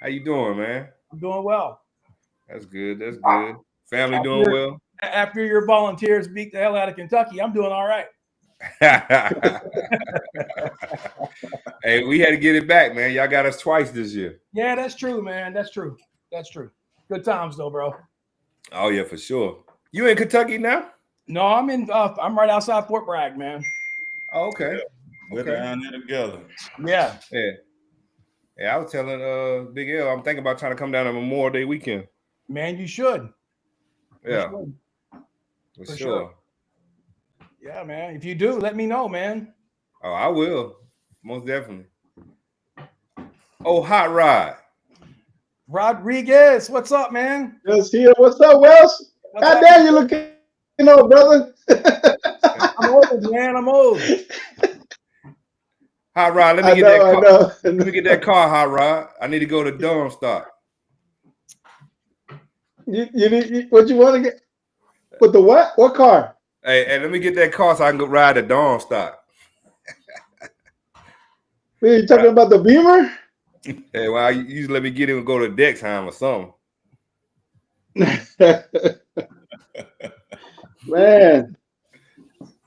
How you doing, man? I'm doing well. That's good. That's good. Family doing After well? after your Volunteers beat the hell out of Kentucky, I'm doing all right. Hey, we had to get it back, man. Y'all got us twice this year. Yeah, that's true, man. That's true. That's true. Good times though, bro. Oh yeah, for sure. You in Kentucky now? No, I'm in. I'm right outside Fort Bragg, man. Oh, Yeah, okay. we're Okay. down there together. Yeah. Yeah. Yeah, I was telling Big L, I'm thinking about trying to come down on Memorial Day weekend. Man, you should. You Yeah, should. for For sure. sure. Yeah, man. If you do, let me know, man. Oh, I will. Most definitely. Oh, Hot Rod. Rodriguez, what's up, man? Just here. What's up, Wells? What's God up? damn, you looking old, brother. I'm old, man. I'm old. Hot Rod, let me I get that know, I car. know. Let me get that car, Hot Rod. I need to go to Darmstadt. You need what you want to get? With the what? What car? Hey, let me get that car so I can go ride to Darmstadt. Are you talking about the Beamer? Hey, well, you just let me get in and go to Dexheim or something. Man,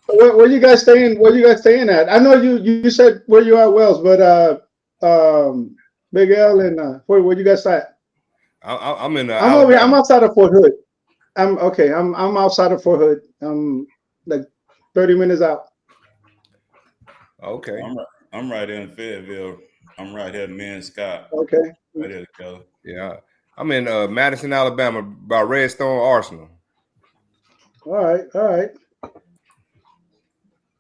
where you guys staying? Where you guys staying at? I know you said where you are, Wells, but Big L and where you guys at? I'm in I'm over here. I'm Alabama. outside of Fort Hood. I'm okay. I'm outside of Fort Hood. I'm like 30 minutes out. Okay. I'm right here in Fayetteville. I'm right here, me and Scott. Okay. Right here together. Yeah. I'm in Madison, Alabama by Redstone Arsenal. All right. All right.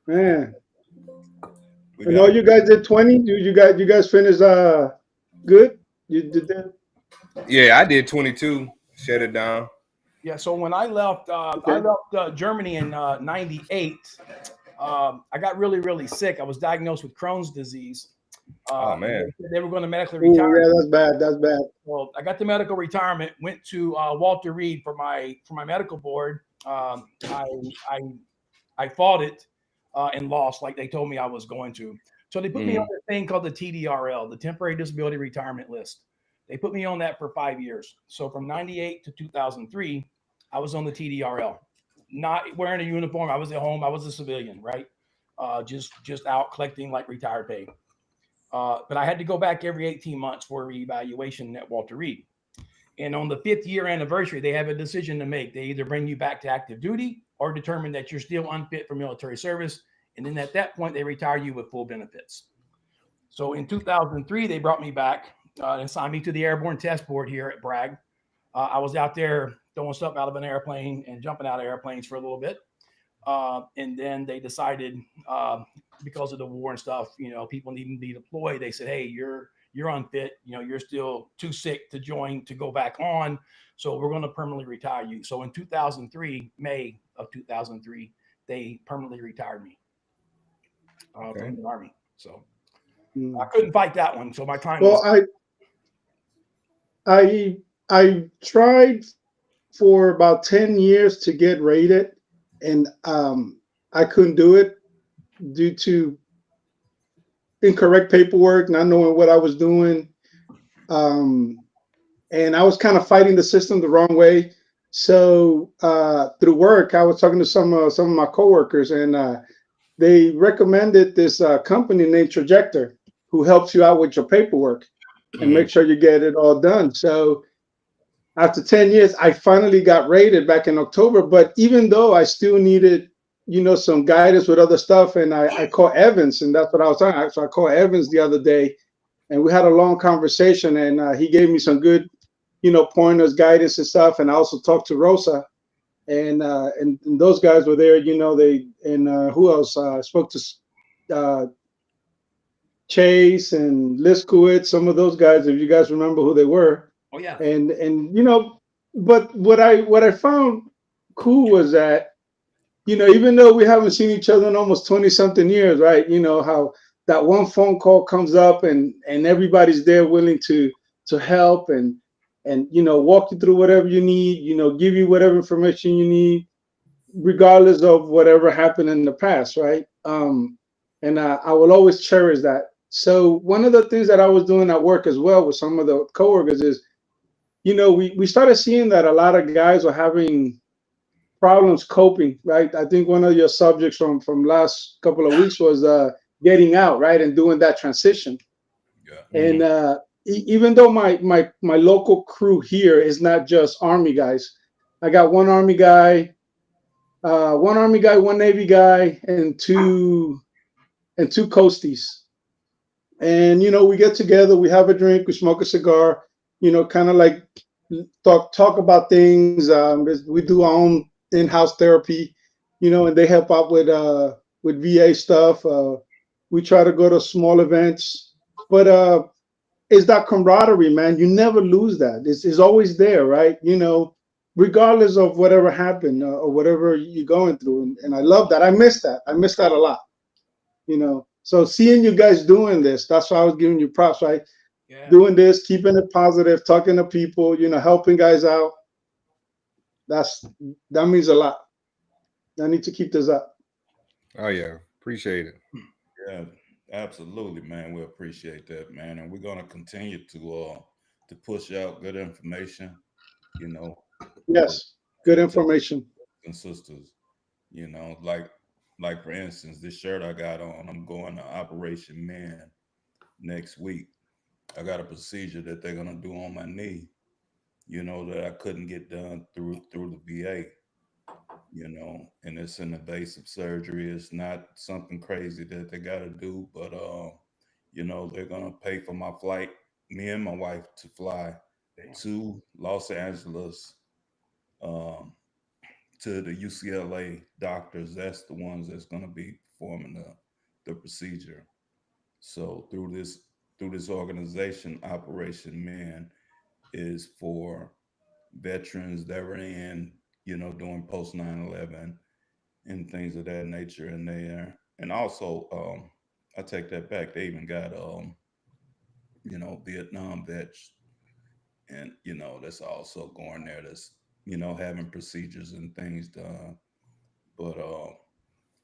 Man. We And all got you guys did 20? You guys finished good? You did that? Yeah, I did 22. Shut it down. Yeah. So when I left, Okay. Germany in '98. I got really, really sick. I was diagnosed with Crohn's disease. Oh And man. they were going to medically Oh retire. yeah, that's bad. That's bad. Well, I got the medical retirement. Went to Walter Reed for my medical board. I fought it and lost, like they told me I was going to. So they put me on this thing called the TDRL, the Temporary Disability Retirement List. They put me on that for 5 years. So from '98 to 2003, I was on the TDRL, not wearing a uniform. I was at home. I was a civilian, right? Just out collecting like retired pay. But I had to go back every 18 months for a reevaluation at Walter Reed. And on the 5th year anniversary, they have a decision to make. They either bring you back to active duty or determine that you're still unfit for military service. And then at that point, they retire you with full benefits. So in 2003, they brought me back and signed me to the Airborne Test Board here at Bragg. I was out there throwing stuff out of an airplane and jumping out of airplanes for a little bit. And then they decided, because of the war and stuff, people needing to be deployed. They said, "Hey, you're unfit. You're still too sick to join to go back on. So we're going to permanently retire you." So in 2003, May of 2003, they permanently retired me from the Army. So I couldn't fight that one. So my time was. Well, I tried for about 10 years to get rated, and I couldn't do it due to incorrect paperwork, not knowing what I was doing. And I was kind of fighting the system the wrong way. So through work, I was talking to some of my coworkers, and they recommended this company named Trajector, who helps you out with your paperwork and make sure you get it all done. So after 10 years, I finally got rated back in October. But even though I still needed, some guidance with other stuff, and I called Evans, and that's what I was talking. So I called Evans the other day, and we had a long conversation, and he gave me some good, pointers, guidance, and stuff. And I also talked to Rosa, and those guys were there. Who else? I spoke to Chase and Liskowitz, some of those guys, if you guys remember who they were. Oh yeah. And but what I found cool was that, even though we haven't seen each other in almost 20 something years, right? How that one phone call comes up and everybody's there willing to help and walk you through whatever you need, give you whatever information you need, regardless of whatever happened in the past, right? And I will always cherish that. So one of the things that I was doing at work as well with some of the coworkers is, we started seeing that a lot of guys were having problems coping, right? I think one of your subjects from last couple of weeks was getting out, right, and doing that transition. Yeah. And even though my local crew here is not just Army guys, I got one Army guy, one Navy guy, and two Coasties. And we get together, we have a drink, we smoke a cigar, kind of like talk about things. We do our own in-house therapy, and they help out with VA stuff. We try to go to small events, but it's that camaraderie, man. You never lose that. It's always there, right? Regardless of whatever happened or whatever you're going through. And I love that. I miss that. I miss that a lot. So seeing you guys doing this, that's why I was giving you props, right? Yeah. Doing this, keeping it positive, talking to people, helping guys out. That means a lot. I need to keep this up. Oh yeah, appreciate it. Yeah, absolutely, man. We appreciate that, man, and we're gonna continue to push out good information, you know, Yes, good information. and sisters, like for instance, this shirt I got on, I'm going to Operation Man next week. I got a procedure that they're gonna do on my knee, that I couldn't get done through the VA, and it's an invasive surgery. It's not something crazy that they got to do, but they're gonna pay for my flight, me and my wife, to fly to Los Angeles, um, to the UCLA doctors. That's the ones that's gonna be performing the procedure. So through this organization, Operation Men is for veterans that were in, doing post 9/11 and things of that nature in there. And also, I take that back. They even got, Vietnam vets, and that's also going there. That's having procedures and things done. But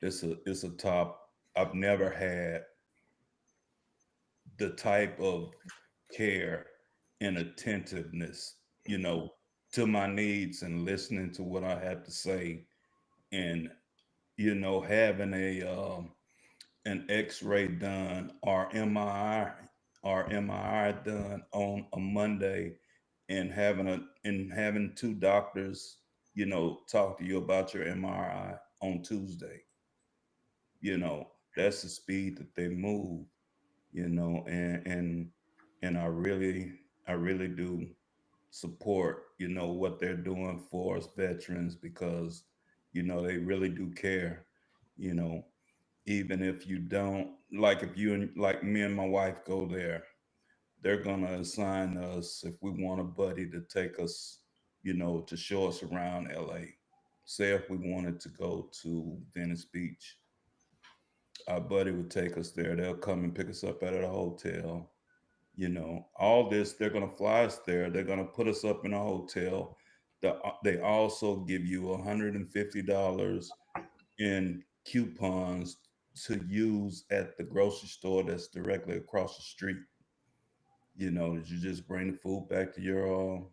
it's a top. I've never had the type of care and attentiveness, to my needs and listening to what I have to say, and having an X-ray done or MRI done on a Monday, and having two doctors, talk to you about your MRI on Tuesday. That's the speed that they move, and I really do support, what they're doing for us veterans, because, they really do care, you know, even if you don't, like, if you and like me and my wife go there, they're gonna assign us, if we want a buddy to take us, to show us around LA. Say if we wanted to go to Venice Beach, our buddy would take us there. They'll come and pick us up at a hotel. All this, they're going to fly us there. They're going to put us up in a hotel. They also give you $150 in coupons to use at the grocery store that's directly across the street. That you just bring the food back to your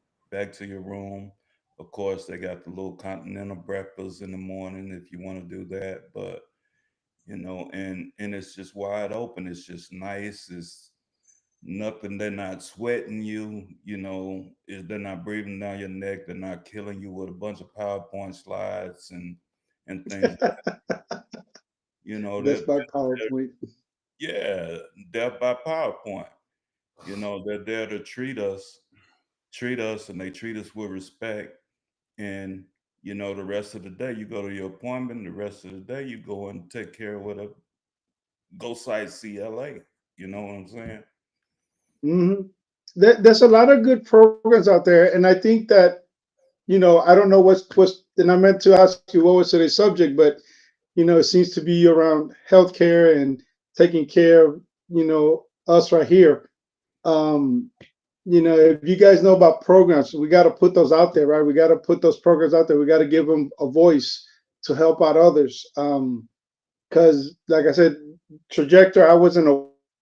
room. Of course, they got the little continental breakfast in the morning if you want to do that. But and it's just wide open. It's just nice. It's nothing. They're not sweating you. They're not breathing down your neck. They're not killing you with a bunch of PowerPoint slides and things. That's my they're PowerPoint. yeah, death by PowerPoint. They're there to treat us, and they treat us with respect. And the rest of the day you go to your appointment. The rest of the day you go and take care of whatever. Go sightsee LA. You know what I'm saying? hmm there's a lot of good programs out there, and I think that I don't know what's. And I meant to ask you what was today's subject, but it seems to be around healthcare and taking care of us right here. Um, if you guys know about programs, we got to put those out there, right? We got to put those programs out there. We got to give them a voice to help out others. Because, like I said, trajectory, I wasn't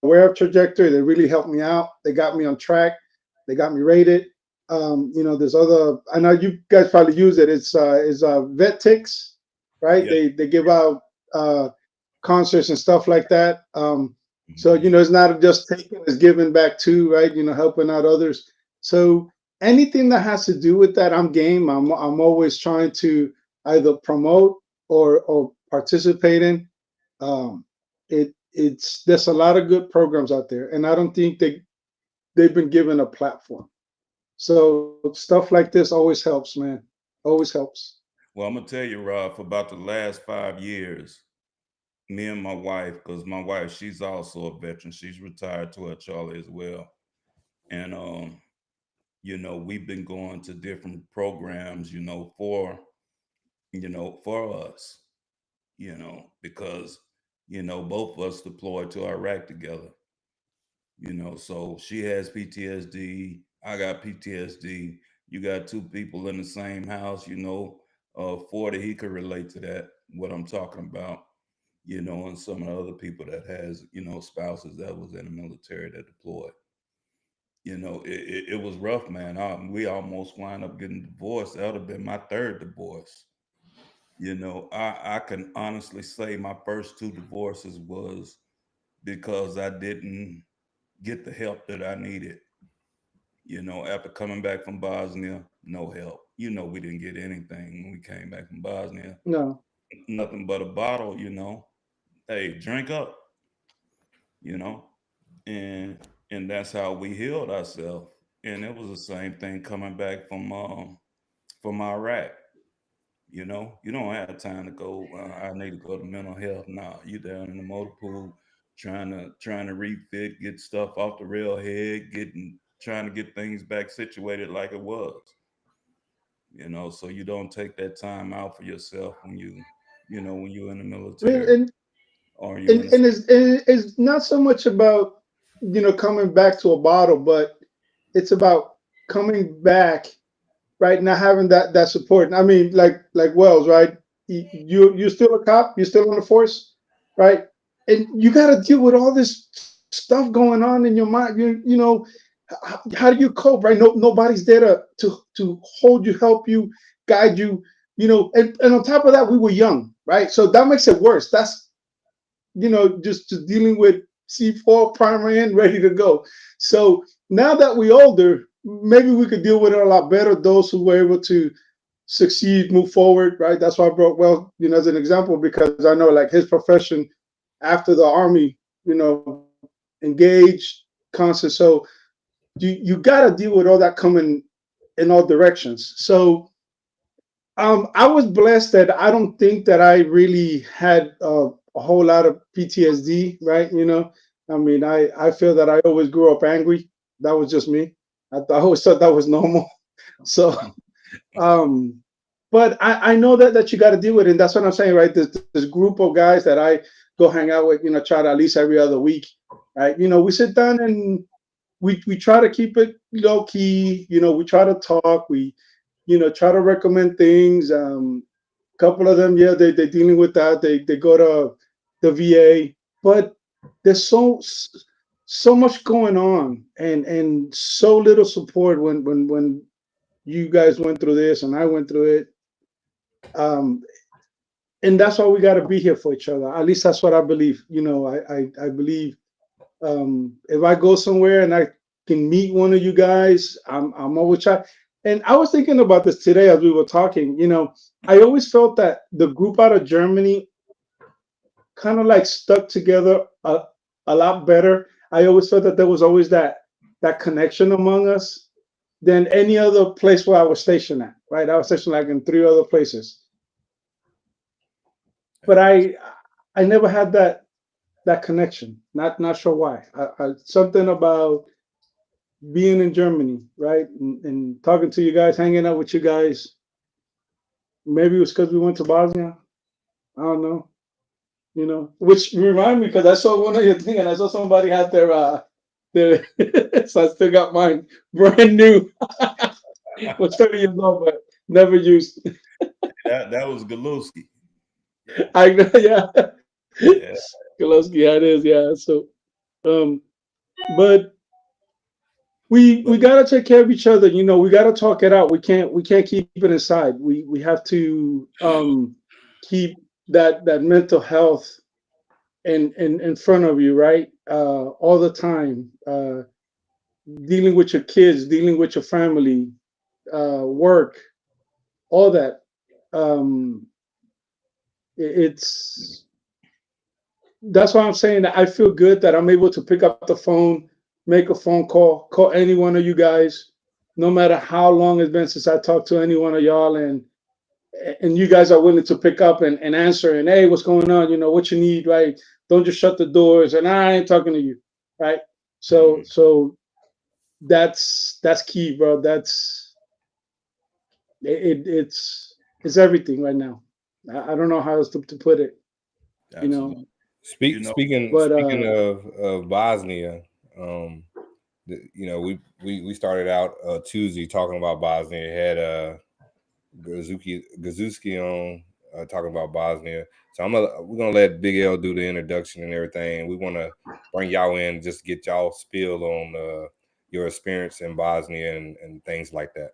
aware of Trajectory. They really helped me out. They got me on track. They got me rated. There's other. I know you guys probably use it. It's VetTix, right? Yeah. They give out concerts and stuff like that. So it's not just taking, it's giving back too, right? Helping out others. So anything that has to do with that, I'm game. I'm always trying to either promote or participate in. It's there's a lot of good programs out there, and I don't think they've been given a platform. So stuff like this always helps, man. Always helps. Well, I'm gonna tell you, Rob, for about the last 5 years, me and my wife, because my wife, she's also a veteran. She's retired to her Charlie as well. And we've been going to different programs, for us, because both of us deployed to Iraq together. So she has PTSD, I got PTSD. You got two people in the same house, 40, he could relate to that, what I'm talking about, and some of the other people that has, spouses that was in the military that deployed. It was rough, man. We almost wind up getting divorced. That would have been my third divorce. I can honestly say my first two divorces was because I didn't get the help that I needed. After coming back from Bosnia, no help. We didn't get anything when we came back from Bosnia. No. Nothing but a bottle, Hey, drink up, and that's how we healed ourselves. And it was the same thing coming back from Iraq. You don't have time to go. I need to go to mental health. Nah, you down in the motor pool, trying to refit, get stuff off the railhead, trying to get things back situated like it was. So you don't take that time out for yourself when you're in the military And or you're in. it's not so much about coming back to a bottle, but it's about coming back, right? Not having that support. I mean, like Wells, right? You're still a cop. You're still on the force, right? And you got to deal with all this stuff going on in your mind. How do you cope, right? Nobody's there to hold you, help you, guide you. And on top of that, we were young, right? So that makes it worse. That's just dealing with C4 primary and ready to go. So now that we're older, maybe we could deal with it a lot better. Those who were able to succeed, move forward, right? That's why I brought Well, as an example, because I know like his profession after the Army, engaged, constant. So you got to deal with all that coming in all directions. So I was blessed that I don't think that I really had a whole lot of PTSD, right? I mean, I feel that I always grew up angry. That was just me. I always thought that was normal. So, but I know that you got to deal with it. And that's what I'm saying, right? This group of guys that I go hang out with, try to at least every other week, right? We sit down and we try to keep it low key. We try to talk. We, try to recommend things. Couple of them, yeah, they're dealing with that. They go to the VA, but there's so much going on and so little support when you guys went through this and I went through it. And that's why we got to be here for each other. At least that's what I believe. I believe if I go somewhere and I can meet one of you guys, I'm always trying. And I was thinking about this today as we were talking. I always felt that the group out of Germany kind of like stuck together a lot better. I always felt that there was always that connection among us than any other place where I was stationed at, right? I was stationed like in 3 other places. But I never had that connection. Not sure why. Something about being in Germany, right? And talking to you guys, hanging out with you guys. Maybe it was because we went to Bosnia. I don't know. Which remind me, because I saw one of your thing and I saw somebody had their so I still got mine brand new. Was 30 years old, but never used. That was Galuski. I know, yeah. Yeah. Galowski, yeah, it is, yeah. So But we gotta take care of each other. You know, we gotta talk it out. We can't keep it inside. We have to keep that mental health in front of you, right? All the time. Dealing with your kids, dealing with your family, work, all that. Um, it's that's why I'm saying that I feel good that I'm able to pick up the phone, make a phone call any one of you guys, no matter how long it's been since I talked to any one of y'all, and you guys are willing to pick up and answer and hey, what's going on? You know what you need, right? Don't just shut the doors and I ain't talking to you, right? So that's key, bro. It's everything right now. I don't know how else to put it, you know. Absolutely. You know, But Speaking of Bosnia, you know, we started out Tuesday talking about Bosnia. Had Gazuski on talking about Bosnia. So we're gonna let Big L do the introduction and everything. We want to bring y'all in, just get y'all spill on your experience in Bosnia and things like that.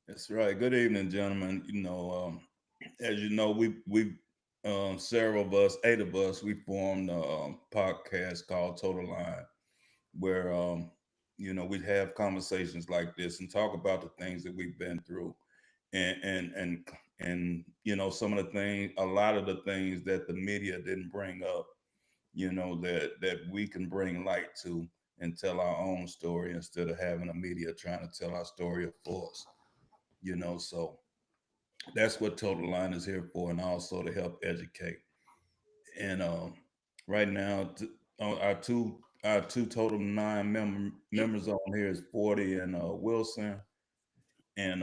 that's right. Good evening, gentlemen. You know, as you know, we several of us, 8 of us, we formed a podcast called Total Line, where you know, we have conversations like this and talk about the things that we've been through, and you know, some of the things, a lot of the things that the media didn't bring up, you know, that we can bring light to and tell our own story instead of having the media trying to tell our story for us. You know, so that's what Total Line is here for, and also to help educate. And right now, our two total nine members on here is 40 and Wilson, and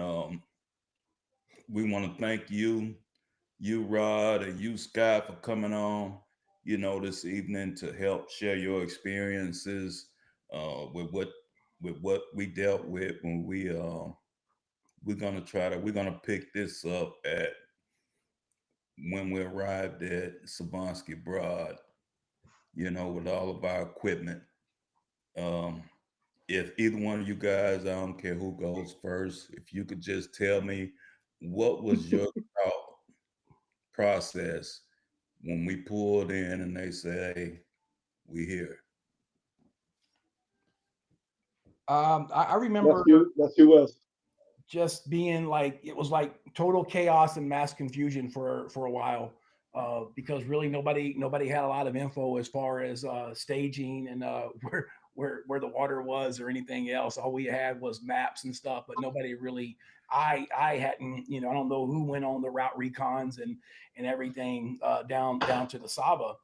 we want to thank you Rod, and you Scott for coming on. You know, this evening to help share your experiences with what we dealt with when we're gonna pick this up at when we arrived at Savonsky Broad, you know, with all of our equipment. Um, if either one of you guys, I don't care who goes first, if you could just tell me what was your thought process when we pulled in and they said, "Hey, we here." I that's remember you. That's you, Wes. just being like it was like total chaos and mass confusion for a while, because really nobody had a lot of info as far as staging and where the water was or anything else. All we had was maps and stuff, but nobody really. I hadn't, you know, I don't know who went on the route recons and everything down to the Saba.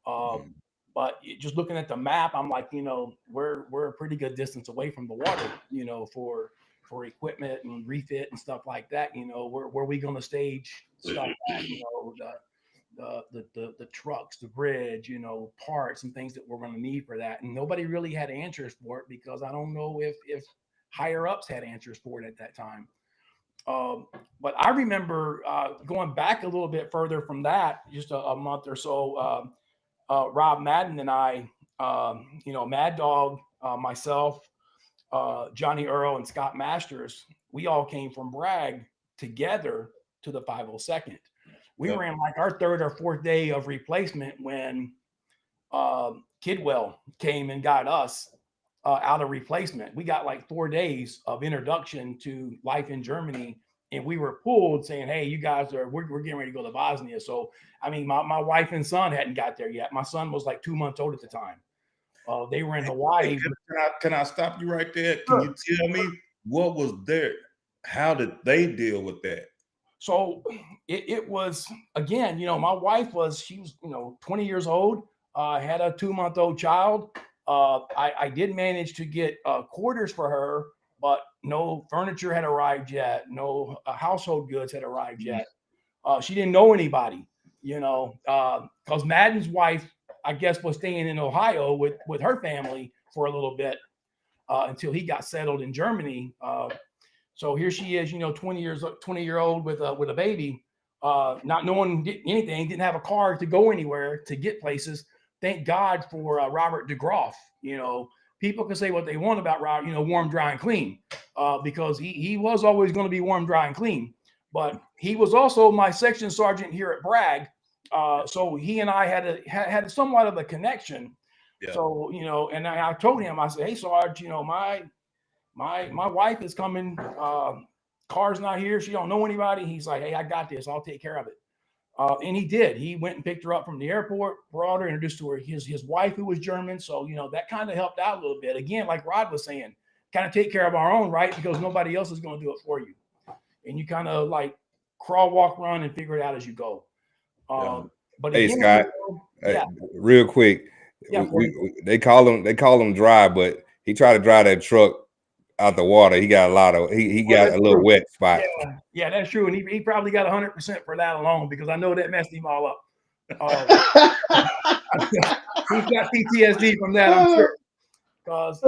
Uh, Mhm. but just looking at the map, I'm like, you know, we're a pretty good distance away from the water, you know, for equipment and refit and stuff like that. You know, where we going to stage stuff at? You know, the trucks, the bridge, you know, parts and things that we're going to need for that. And nobody really had answers for it because I don't know if higher ups had answers for it at that time. Um, but I remember going back a little bit further from that, just a month or so. Rob Madden and I, you know, Mad Dog, myself, Johnny Earl, and Scott Masters, we all came from Bragg together to the 502nd. We Yep. ran like our third or fourth day of replacement when Kidwell came and got us out of replacement. We got like 4 days of introduction to life in Germany, and we were pulled saying, "Hey, you guys we're getting ready to go to Bosnia." So, I mean, my wife and son hadn't got there yet. My son was like 2 months old at the time. They were in Hey, Hawaii. can I stop you right there? Can Sure. you tell me what was there? How did they deal with that? So it was again, you know, my wife she was, you know, 20 years old, had a 2 month old child. I did manage to get quarters for her, but no furniture had arrived yet. No household goods had arrived yet. She didn't know anybody, you know, because Madden's wife, I guess, was staying in Ohio with her family for a little bit until he got settled in Germany. So here she is, you know, 20-year-old with a baby, not knowing anything, didn't have a car to go anywhere to get places. thank God for Robert DeGroff. People can say what they want about Robert, warm, dry, and clean, because he was always going to be warm, dry, and clean. But he was also my section sergeant here at Bragg. So he and I had somewhat of a connection. Yeah. So, and I told him, I said, hey, Sarge, my wife is coming. Car's not here. She don't know anybody. He's like, hey, I got this. I'll take care of it. And he did. He went and picked her up from the airport, brought her, introduced to her his wife, who was German. So, that kind of helped out a little bit. Again, like Rod was saying, kind of take care of our own, right? Because nobody else is going to do it for you. And you kind of like crawl, walk, run, and figure it out as you go. But hey, again, Scott, real quick, they call him dry, but he tried to drive that truck out the water. He got a lot of he got a little wet spot. Yeah, that's true, and he probably got 100% for that alone, because I know that messed him all up. He's got PTSD from that, I'm sure. Because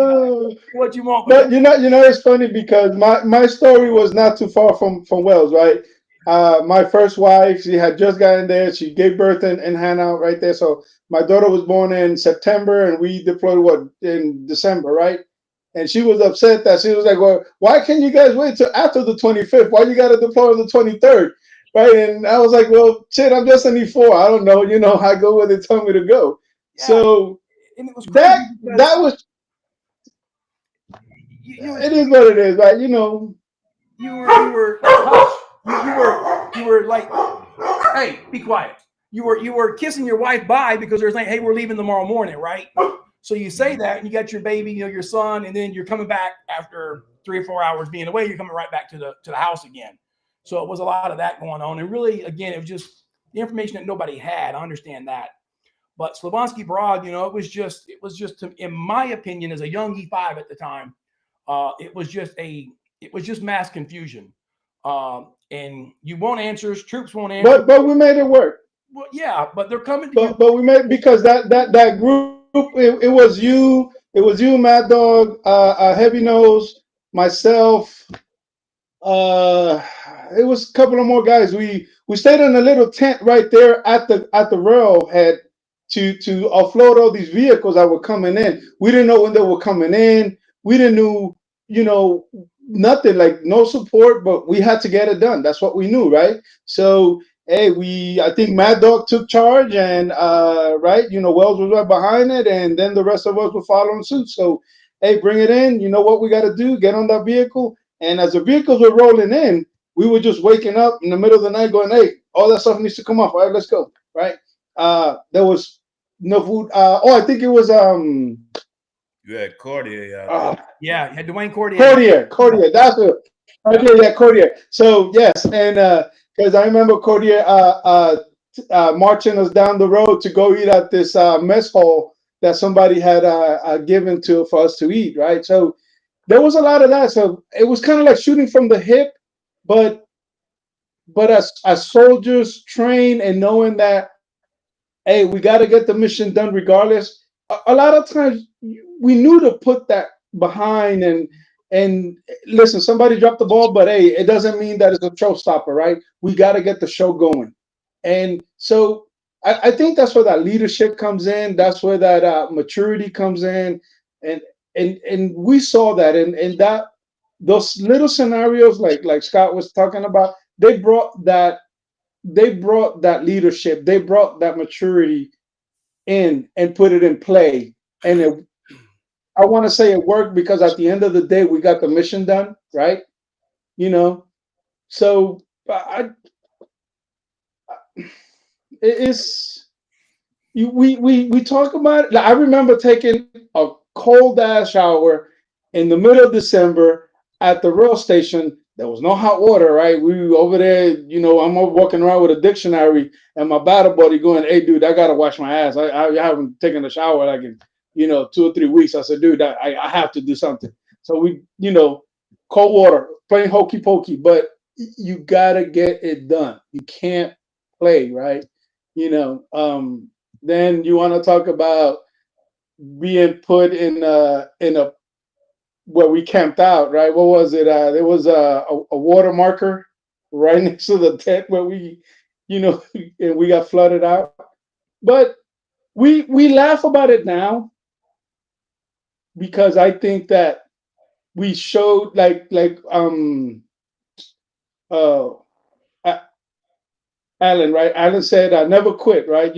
what you want, but it's funny because my story was not too far from Wells, right? My first wife, she had just gotten there. She gave birth in Hanout right there. So my daughter was born in September, and we deployed in December, right? And she was upset that she was like, well, why can't you guys wait till after the 25th? Why you got to deploy on the 23rd? Right. And I was like, well, shit, I'm just an E4. I don't know. I go where they tell me to go. Yeah. So and it was that was, it is what it is, right? You were like, hey, be quiet. You were kissing your wife bye because they're saying, hey, we're leaving tomorrow morning, right? So you say that, and you got your baby, your son, and then you're coming back after 3 or 4 hours being away. You're coming right back to the house again. So it was a lot of that going on. And really, again, it was just the information that nobody had. I understand that. But Slavonsky Brod, it was just, in my opinion, as a young E5 at the time, it was just mass confusion. And you won't answer, troops won't answer. But we made it work. Well, yeah, but they're coming to you. But we made, because that group, it was you, Mad Dog, Heavy Nose, myself. It was a couple of more guys. We stayed in a little tent right there at the railhead to offload all these vehicles that were coming in. We didn't know when they were coming in. We didn't know, nothing, like no support, but we had to get it done. That's what we knew, right? So hey, I think Mad Dog took charge, and right, Wells was right behind it, and then the rest of us were following suit. So hey, bring it in. You know what we got to do? Get on that vehicle. And as the vehicles were rolling in, we were just waking up in the middle of the night going, hey, all that stuff needs to come off. All right, let's go. Right. There was no food. I think it was you had Cordier out there. Yeah, you had Dwayne Cordier. Cordier. That's it. Yeah, Cordier. So yes, and because I remember Cordier marching us down the road to go eat at this mess hall that somebody had given for us to eat, right? So there was a lot of that. So it was kind of like shooting from the hip, but as soldiers trained and knowing that, hey, we got to get the mission done regardless. A lot of times we knew to put that behind and listen, somebody dropped the ball, but hey, it doesn't mean that it's a showstopper, right? We got to get the show going. And so I think that's where that leadership comes in. That's where that maturity comes in. And we saw that, and that those little scenarios like Scott was talking about, they brought that leadership, they brought that maturity in and put it in play. And I want to say it worked, because at the end of the day, we got the mission done, right? So we talk about it. I remember taking a cold ass shower in the middle of December at the rail station. There was no hot water, right? We were over there, I'm walking around with a dictionary and my battle buddy going, hey, dude, I got to wash my ass. I haven't taken a shower like in, 2 or 3 weeks. I said, dude, I have to do something. So we, cold water, playing hokey pokey, but you got to get it done. You can't play, right? Then you want to talk about being put in a where we camped out, right? What was it? There was a water marker right next to the tent where we, and we got flooded out. But we laugh about it now because I think that we showed uh Alan, right? Alan said, "Never quit," right?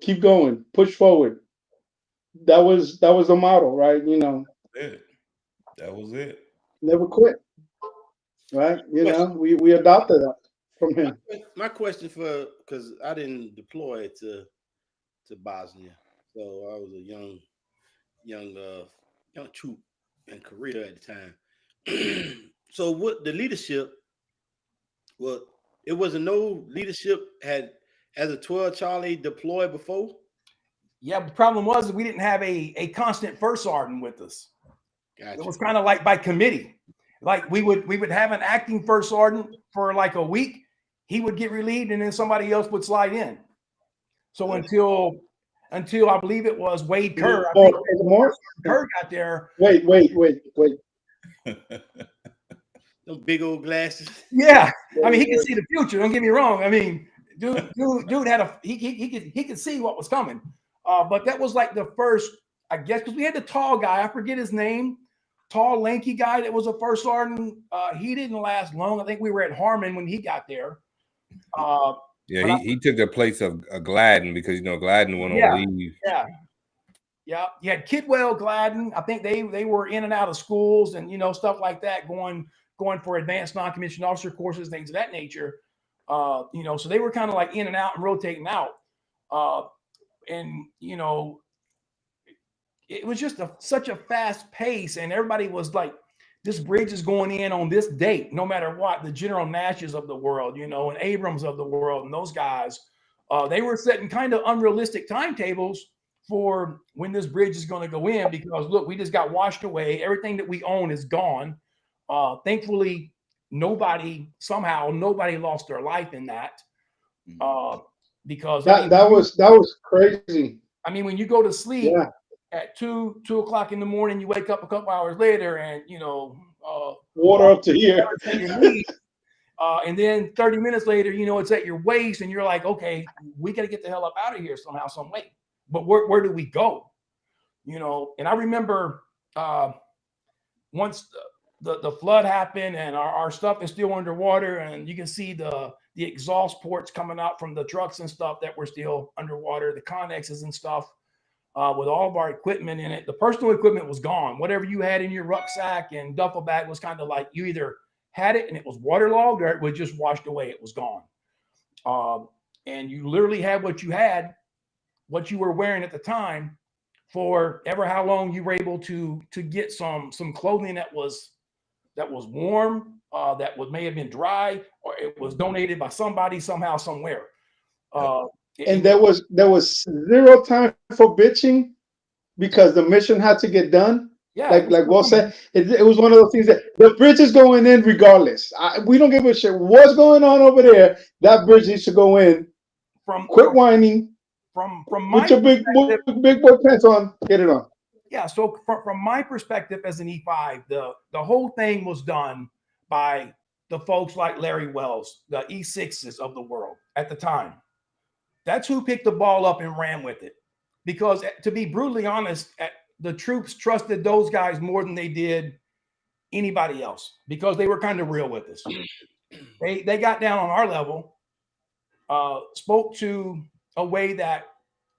Keep going, push forward. That was the model, right? It. That was it. Never quit, right? Question. We adopted that from My, him. my question for because I didn't deploy to Bosnia, so I was a young troop in Korea at the time. So what the leadership? Well, it wasn't no leadership had as a 12 Charlie deployed before. Yeah, the problem was we didn't have a constant first sergeant with us. Gotcha. It was kind of like by committee. Like we would have an acting first sergeant for like a week. He would get relieved, and then somebody else would slide in. So until I believe it was Wade Kerr, I think More? Kerr got there. Wait. Those big old glasses. Yeah, I mean he could see the future. Don't get me wrong. I mean, dude had he could see what was coming. But that was like the first, I guess, because we had the tall guy. I forget his name. Tall, lanky guy that was a first sergeant. He didn't last long. I think we were at Harmon when he got there. Yeah, he took the place of Gladden because Gladden went on leave. Yeah. You had Kidwell, Gladden. I think they were in and out of schools and stuff like that, going for advanced non-commissioned officer courses, things of that nature. So they were kind of like in and out and rotating out. And it was just such a fast pace, and everybody was like, this bridge is going in on this date, no matter what. The General Nashes of the world, and Abrams of the world, and those guys, they were setting kind of unrealistic timetables for when this bridge is going to go in, because look, we just got washed away. Everything that we own is gone. Thankfully, nobody lost their life in that. Because that was crazy. I mean, when you go to sleep at 2 o'clock in the morning, you wake up a couple hours later, and water up to here, and then 30 minutes later, it's at your waist, and you're like, okay, we got to get the hell up out of here somehow, some way. But where do we go? And I remember once the flood happened, and our stuff is still underwater, and you can see the exhaust ports coming out from the trucks and stuff that were still underwater, the Connexes and stuff, with all of our equipment in it. The personal equipment was gone. Whatever you had in your rucksack and duffel bag was kind of like you either had it and it was waterlogged, or it was just washed away. It was gone. And you literally had what you had, what you were wearing at the time, for ever how long you were able to get some clothing that was warm, that may have been dry, or it was donated by somebody somehow, somewhere. And there was zero time for bitching because the mission had to get done. Yeah, like Will said, it was one of those things that the bridge is going in regardless. We don't give a shit what's going on over there. That bridge needs to go in. Quit whining. From my put your big boy pants on. Get it on. Yeah. So from my perspective as an E5, the whole thing was done by the folks like Larry Wells, the E6s of the world at the time. That's who picked the ball up and ran with it. Because to be brutally honest, the troops trusted those guys more than they did anybody else, because they were kind of real with us. They got down on our level, spoke to a way that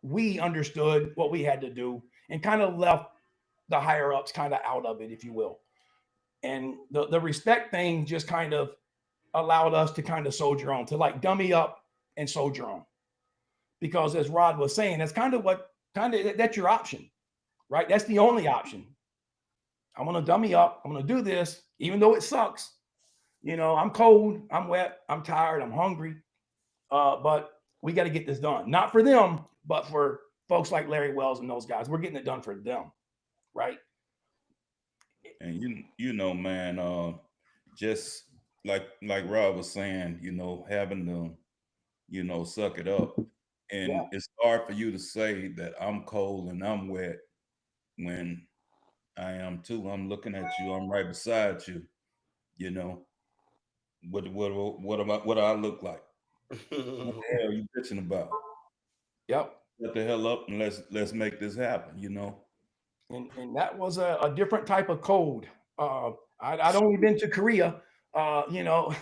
we understood what we had to do, and kind of left the higher ups kind of out of it, if you will. And the respect thing just kind of allowed us to kind of soldier on, to like dummy up and soldier on. Because as Rod was saying, that's that's your option, right? That's the only option. I'm going to dummy up. I'm going to do this, even though it sucks. I'm cold, I'm wet, I'm tired, I'm hungry. But we got to get this done. Not for them, but for folks like Larry Wells and those guys. We're getting it done for them, right? And man, just like Rob was saying, having to, suck it up. And it's hard for you to say that I'm cold and I'm wet when I am too. I'm looking at you. I'm right beside you. What do I look like? What the hell are you bitching about? Yep. shut the hell up and let's make this happen, you know. And that was a different type of code. I'd only been to Korea, you know,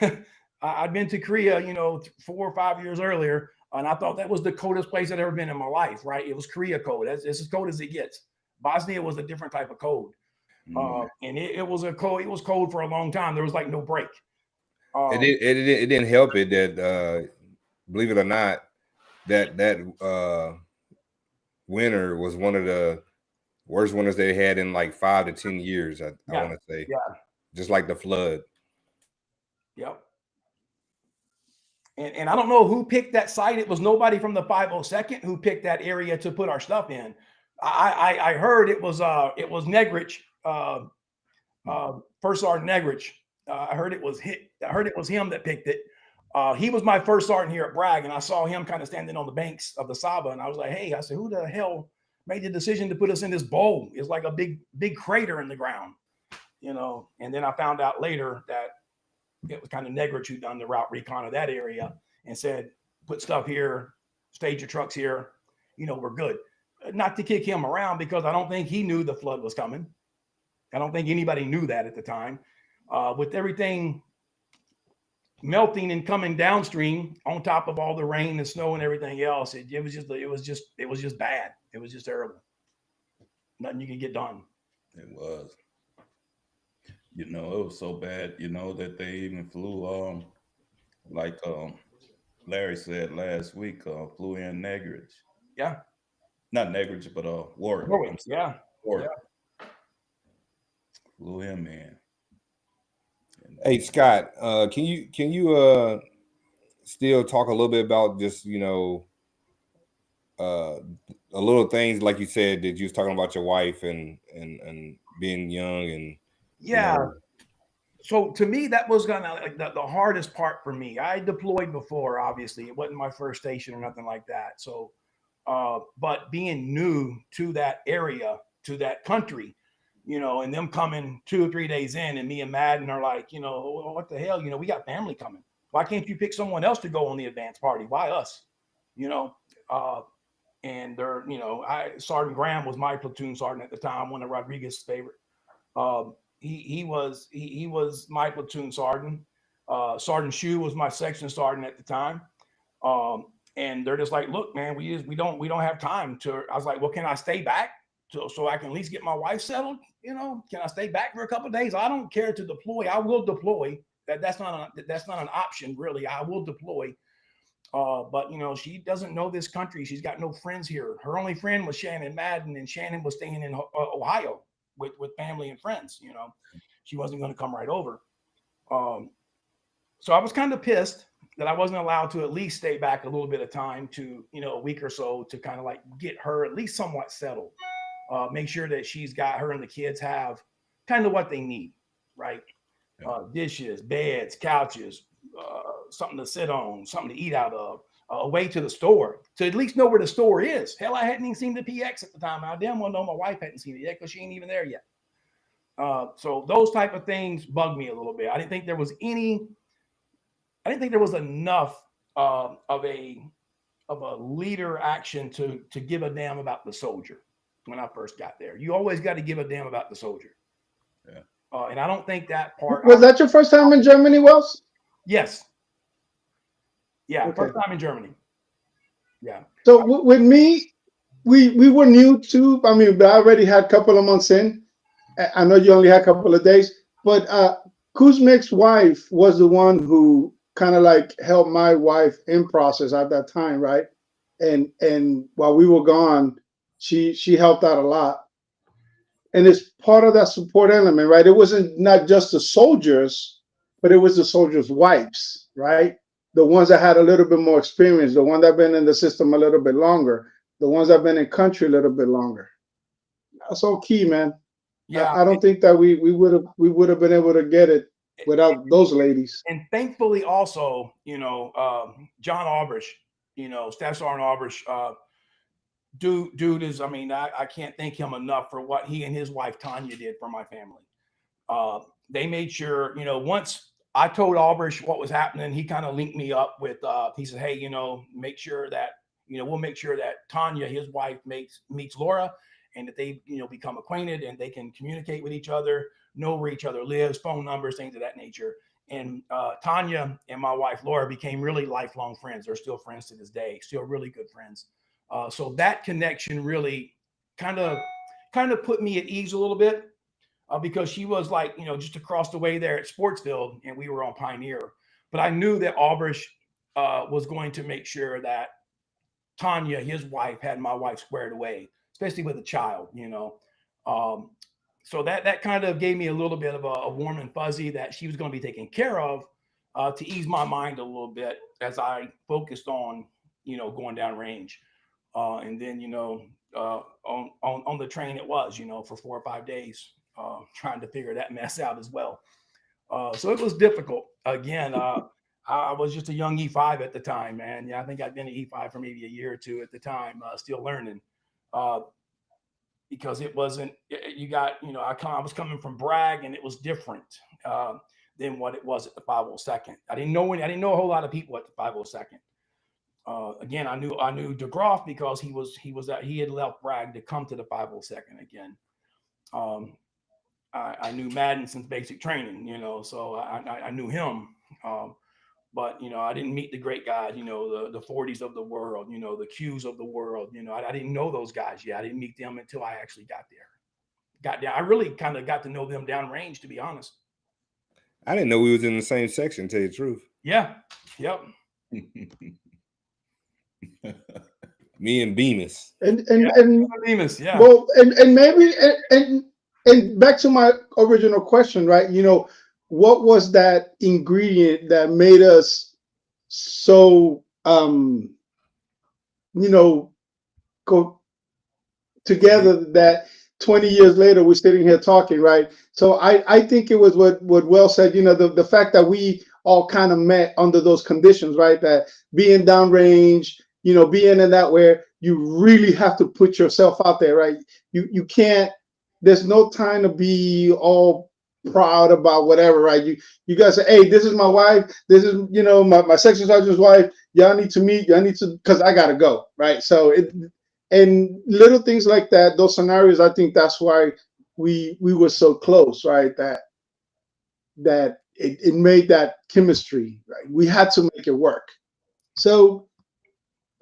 I'd been to Korea, you know, 4 or 5 years earlier, and I thought that was the coldest place I'd ever been in my life, right? It was Korea code. That's as cold as it gets. Bosnia was a different type of code. And it was a code. It was cold for a long time. There was like no break. It didn't help it that believe it or not, that winter was one of the worst winters they had in like 5 to 10 years. I want to say, just like the flood. Yep. And I don't know who picked that site. It was nobody from the 502nd who picked that area to put our stuff in. I heard it was Negrich, First Sergeant Negrich. I heard it was him that picked it. He was my first sergeant here at Bragg, and I saw him kind of standing on the banks of the Saba, and I was like, hey, I said, who the hell made the decision to put us in this bowl? It's like a big crater in the ground, you know. And then I found out later that it was kind of Negrich who done the route recon of that area and said, put stuff here, stage your trucks here, you know, we're good. Not to kick him around, because I don't think he knew the flood was coming. I don't think anybody knew that at the time. With everything melting and coming downstream on top of all the rain and snow and everything else, it was just bad. It was just terrible. Nothing you could get done. It was. You know, it was so bad, you know, that they even flew, like Larry said last week, flew in Negrich. Yeah. Not Negrich, but Warwick. Warwick. Yeah. Warwick. Yeah. Flew him in. Hey, Scott, can you still talk a little bit about just, you know, a little things like you said that you was talking about your wife and being young and yeah. You know. So to me, that was kind of like the hardest part for me. I deployed before, obviously. It wasn't my first station or nothing like that. So, but being new to that area, to that country, you know, and them coming 2 or 3 days in, and me and Madden are like, you know, what the hell? You know, we got family coming. Why can't you pick someone else to go on the advance party? Why us? You know, and they're, you know, Sergeant Graham was my platoon sergeant at the time, one of Rodriguez's favorite. He was my platoon sergeant. Sergeant Shue was my section sergeant at the time. And they're just like, look, man, we don't have time to. I was like, well, can I stay back so I can at least get my wife settled? You know, can I stay back for a couple of days? I don't care to deploy. I will deploy. That's not an option, really. I will deploy. But you know, she doesn't know this country. She's got no friends here. Her only friend was Shannon Madden, and Shannon was staying in Ohio with family and friends. You know, she wasn't going to come right over. So I was kind of pissed that I wasn't allowed to at least stay back a little bit of time to, you know, a week or so to kind of like get her at least somewhat settled. Make sure that she's got, her and the kids have kind of what they need, right? Dishes, beds, couches, something to sit on, something to eat out of, a way to the store, to at least know where the store is. Hell, I hadn't even seen the PX at the time. I damn well know my wife hadn't seen it yet because she ain't even there yet. So those type of things bug me a little bit. I didn't think there was enough of a leader action to give a damn about the soldier when I first got there. You always got to give a damn about the soldier. Yeah. And I don't think that part. Was that your first time in Germany, Wells? Yes. Yeah, Okay. first time in Germany. Yeah. So with me, we were new too. I mean, I already had a couple of months in. I know you only had a couple of days, but Kuzmik's wife was the one who kind of like helped my wife in process at that time, right? And while we were gone, she helped out a lot. And it's part of that support element, right? It wasn't not just the soldiers, but it was the soldiers' wives, right? The ones that had a little bit more experience, the ones that have been in the system a little bit longer, the ones that have been in country a little bit longer. That's all key, man. Yeah, I don't think that we would have been able to get it without those ladies. And thankfully, also, you know, John Albrish, you know, Staff Sergeant Albrish, dude is, I mean, I can't thank him enough for what he and his wife Tanya did for my family. They made sure, you know, once I told Albrish what was happening, he kind of linked me up with, he said, hey, you know, make sure that, we'll make sure that Tanya, his wife, meets Laura, and that they, become acquainted and they can communicate with each other, know where each other lives, phone numbers, things of that nature. And Tanya and my wife, Laura, became really lifelong friends. They're still friends to this day, still really good friends. So that connection really kind of put me at ease a little bit because she was like, just across the way there at Sportsfield, and we were on Pioneer. But I knew that Albrish was going to make sure that Tanya, his wife, had my wife squared away, especially with a child, so that kind of gave me a little bit of a warm and fuzzy that she was going to be taken care of to ease my mind a little bit as I focused on, going down range. And then, on the train it was, for 4 or 5 days, trying to figure that mess out as well. So it was difficult. Again, I was just a young E5 at the time, man. Yeah, I think I'd been an E5 for maybe a year or two at the time, still learning. Because it wasn't, I was coming from Bragg, and it was different than what it was at the 502nd. I didn't know a whole lot of people at the 502nd. Again, I knew DeGroff because he had left Bragg to come to the 502nd again. I knew Madden since basic training, so I knew him. But, I didn't meet the great guys, the 40s of the world, the Qs of the world. I didn't know those guys yet. I didn't meet them until I actually got there. I really kind of got to know them downrange, to be honest. I didn't know we was in the same section, to tell you the truth. Yeah. Yep. Me and Bemis. And Bemis, yeah. Well, and maybe and back to my original question, right? What was that ingredient that made us so go together that 20 years later we're sitting here talking, right? So I think it was what Will said, the fact that we all kind of met under those conditions, right? That being downrange, being in that where you really have to put yourself out there, right? You can't, there's no time to be all proud about whatever, right? You guys say, hey, this is my wife, this is my section sergeant's wife, y'all need to meet, because I gotta go, right? So and little things like that, those scenarios, I think that's why we were so close, right? That it made that chemistry, right? We had to make it work. So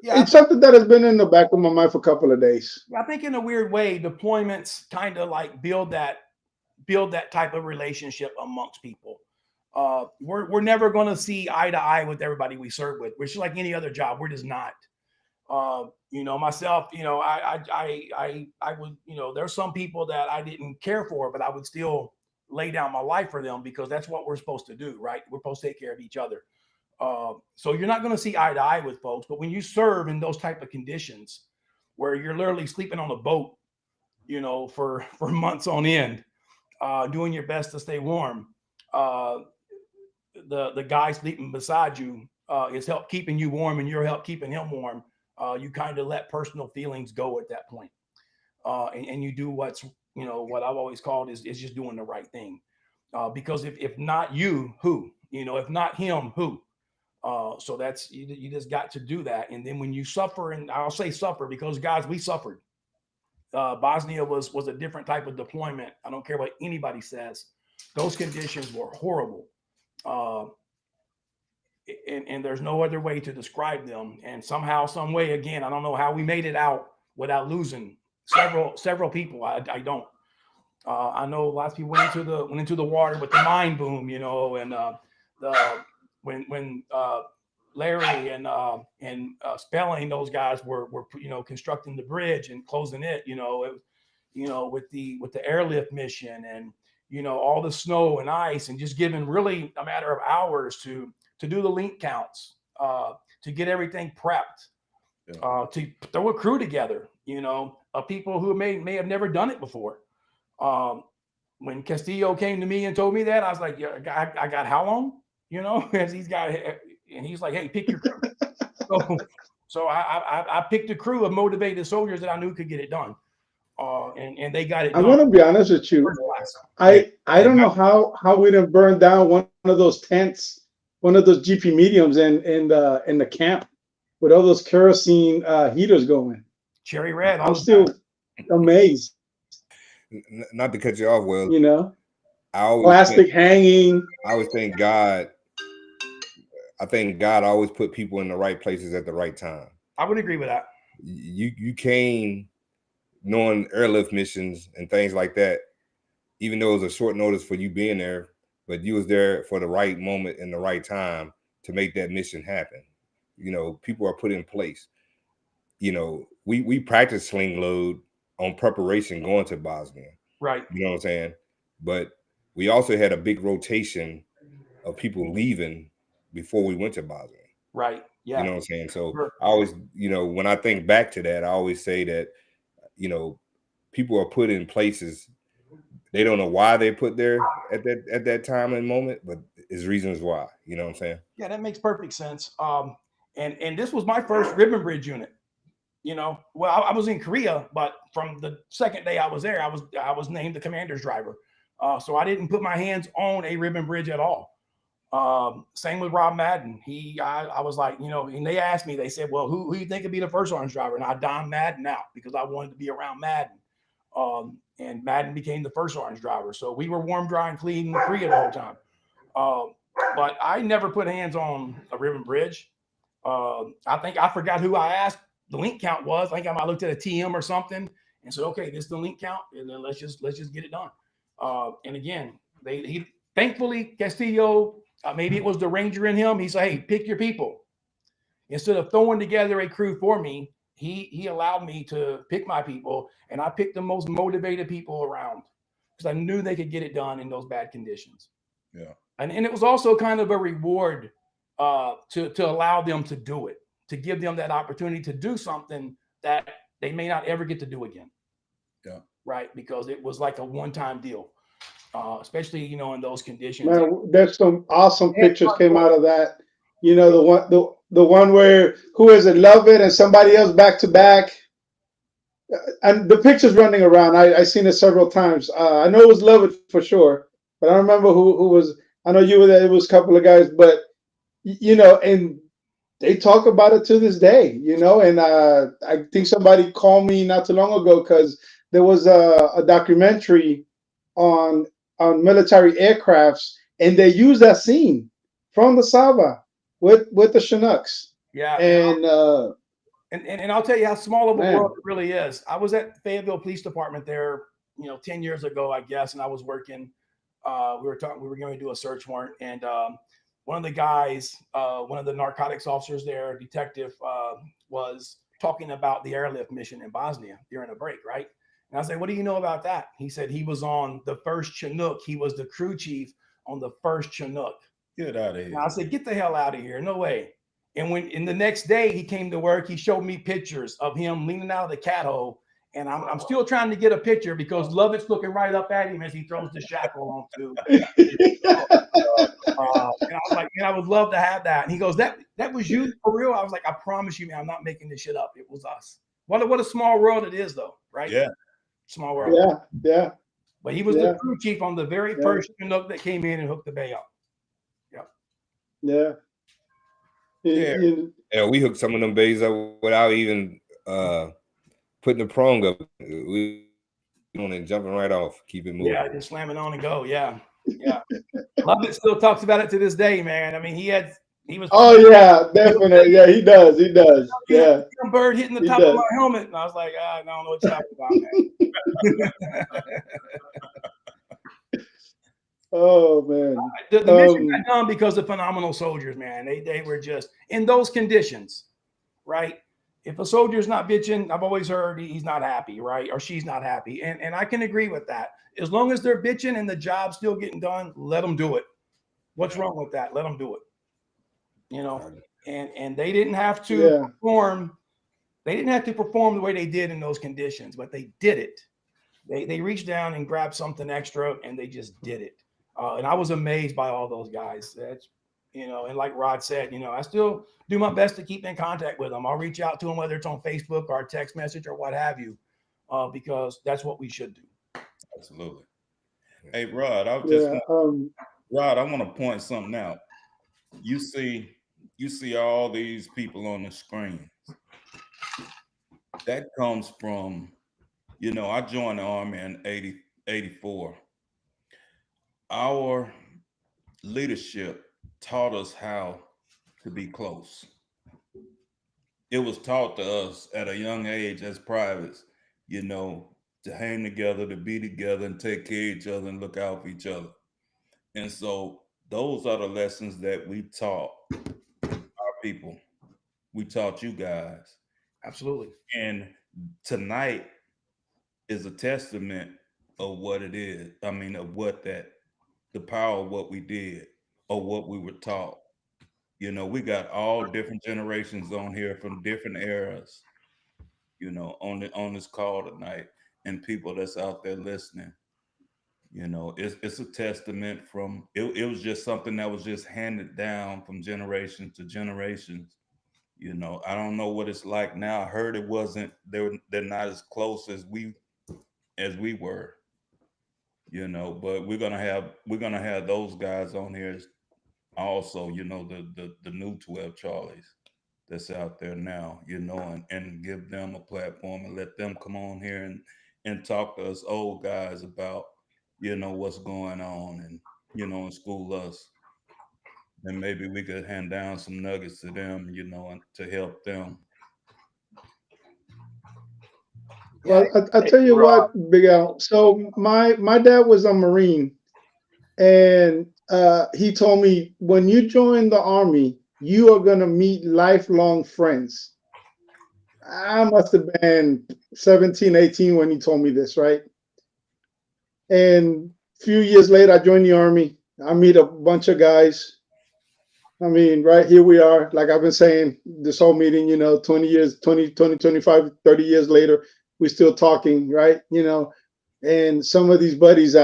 yeah, it's something that has been in the back of my mind for a couple of days. I think in a weird way, deployments kind of like build that type of relationship amongst people. We're never going to see eye to eye with everybody we serve with. We're just like any other job. We're just not. Myself, I would, there's some people that I didn't care for, but I would still lay down my life for them because that's what we're supposed to do, right? We're supposed to take care of each other. So you're not going to see eye to eye with folks, but when you serve in those type of conditions where you're literally sleeping on a boat, for months on end, doing your best to stay warm, the guy sleeping beside you is help keeping you warm, and you're help keeping him warm. You kind of let personal feelings go at that point, and you do what's what I've always called is just doing the right thing, because if not you, who? If not him, who? So that's you just got to do that. And then when you suffer, and I'll say suffer because guys, we suffered. Bosnia was a different type of deployment. I don't care what anybody says. Those conditions were horrible. And there's no other way to describe them. And somehow, some way, again, I don't know how we made it out without losing several people. I don't. I know lots of people went into the water with the mine boom, and when Larry and Spelling, those guys were constructing the bridge and closing it, with the airlift mission and all the snow and ice, and just given really a matter of hours to do the link counts, to get everything prepped, to throw a crew together, of people who may have never done it before. When Castillo came to me and told me that, I was like, yeah, I got how long? As he's got, and he's like, hey, pick your crew. so I picked a crew of motivated soldiers that I knew could get it done. And they got it done. I want to be honest with you. I don't know how we didn't burn down one of those tents, one of those GP mediums in the camp. with all those kerosene heaters going. Cherry red. I'm still amazed. Not to cut you off, well, You know, I always plastic hanging. I always thank God. I think God always put people in the right places at the right time. I would agree with that. You came knowing airlift missions and things like that, even though it was a short notice for you being there, but you was there for the right moment and the right time to make that mission happen. You know, people are put in place. You know, we practice sling load on preparation going to Bosnia. Right. You know what I'm saying? But we also had a big rotation of people leaving before we went to Bosnia. Right. Yeah. You know what I'm saying? So Sure. I always, you know, when I think back to that, I always say that, you know, people are put in places. They don't know why they put there at that time and moment, but it's reasons why. You know what I'm saying? Yeah, that makes perfect sense. And this was my first ribbon bridge unit. You know, well, I was in Korea, but from the second day I was there, I was named the commander's driver. So I didn't put my hands on a ribbon bridge at all. Same with Rob Madden. I was like, you know, and they asked me, they said, well, who you think could be the first orange driver? And I donned Madden out because I wanted to be around Madden. And Madden became the first orange driver. So we were warm, dry, and clean in Korea the whole time. But I never put hands on a ribbon bridge. I think I forgot who I asked the link count was. I think I looked at a TM or something and said, okay, this is the link count, and then let's just get it done. And again, he thankfully Castillo, maybe it was the Ranger in him. He said, hey, pick your people. Instead of throwing together a crew for me, he allowed me to pick my people, and I picked the most motivated people around because I knew they could get it done in those bad conditions. Yeah. And it was also kind of a reward to allow them to do it, to give them that opportunity to do something that they may not ever get to do again. Yeah. Right. Because it was like a one-time deal, especially, you know, in those conditions. Man, there's some awesome pictures came out of that. You know, the one where who is it, Lovett and somebody else back to back. And the picture's running around. I seen it several times. I know it was Lovett for sure, but I don't remember who was. I know you were there. It was a couple of guys, but you know, and they talk about it to this day, you know. And I think somebody called me not too long ago because there was a documentary on military aircrafts, and they used that scene from the Sava with the Chinooks. Yeah. And I'll tell you how small of a Man. world it really is. I was at Fayetteville Police Department there, you know, 10 years ago, I guess, and I was working. We were going to do a search warrant, and one of the guys, one of the narcotics officers there, detective, was talking about the airlift mission in Bosnia during a break, right? And I said, what do you know about that? He said he was on the first Chinook. He was the crew chief on the first Chinook. Get out of here. And I said, get the hell out of here. No way. And when in the next day he came to work, he showed me pictures of him leaning out of the cat hole. And I'm still trying to get a picture because Lovett's looking right up at him as he throws the shackle on too. And I was like, man, I would love to have that. And he goes, that was you for real? I was like, I promise you, man, I'm not making this shit up. It was us. What a small world it is, though, right? Yeah. Small world. Yeah. But he was the crew chief on the very first Chinook that came in and hooked the bay up. Yeah. Yeah, we hooked some of them bays up without even putting the prong up. We on and jumping right off, keep it moving. Yeah, just slam it on and go. Yeah. Lovett still talks about it to this day, man. I mean, he was. Oh yeah, definitely. Yeah, he does. Yeah. Some bird hitting the top of my helmet, and I was like, I don't know what you're talking about, man. Oh man, the mission got done because of phenomenal soldiers, man. They were just in those conditions, right? If a soldier's not bitching, I've always heard he's not happy, right? Or she's not happy, and I can agree with that. As long as they're bitching and the job's still getting done, let them do it. What's wrong with that? Let them do it. You know, and they didn't have to perform. They didn't have to perform the way they did in those conditions, but they did it. They reached down and grabbed something extra, and they just did it. And I was amazed by all those guys. That's, you know, and like Rod said, you know, I still do my best to keep in contact with them. I'll reach out to them, whether it's on Facebook or a text message or what have you, because that's what we should do. Absolutely. Hey, Rod, Rod, I want to point something out. You see, you see all these people on the screen. That comes from, you know, I joined the Army in 84. Our leadership taught us how to be close. It was taught to us at a young age as privates, you know, to hang together, to be together and take care of each other and look out for each other. And so those are the lessons that we taught our people. We taught you guys. Absolutely. And tonight is a testament of what it is. I mean, of what that, the power of what we did or what we were taught. You know, we got all different generations on here from different eras, you know, on this call tonight, and people that's out there listening. You know, it's a testament from it was just something that was just handed down from generation to generations. You know, I don't know what it's like now. I heard it wasn't, they're not as close as we were, you know, but we're gonna have those guys on here also, you know, the new 12 Charlies that's out there now, you know, and give them a platform and let them come on here and talk to us old guys about, you know, what's going on, and, you know, and school us. And maybe we could hand down some nuggets to them, you know, and to help them. Well, I tell you what, Big Al. So my dad was a Marine, and he told me, when you join the Army, you are gonna meet lifelong friends. I must have been 17, 18 when he told me this, right? And a few years later, I joined the Army. I meet a bunch of guys. I mean, right here we are, like I've been saying this whole meeting, you know, 20 years, 20, 25, 30 years later, we're still talking, right? You know, and some of these buddies,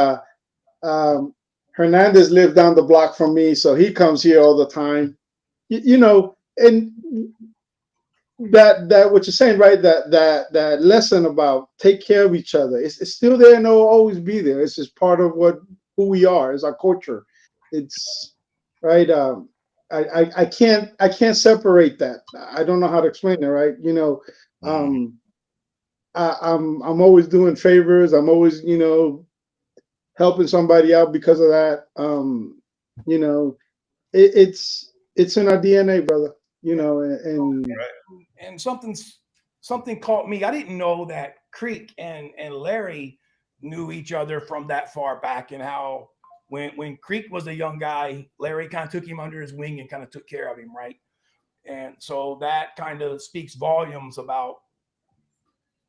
Hernandez lives down the block from me, so he comes here all the time. You know, and that what you're saying, right? That lesson about take care of each other, it's still there and it'll always be there. It's just part of who we are, it's our culture. It's right. I can't separate that. I don't know how to explain it, right? You know, I'm always doing favors. I'm always, you know, helping somebody out because of that. You know, it's in our DNA, brother. You know, and something caught me. I didn't know that Creek and Larry knew each other from that far back, and how when Creek was a young guy, Larry kind of took him under his wing and kind of took care of him, right? And so that kind of speaks volumes about,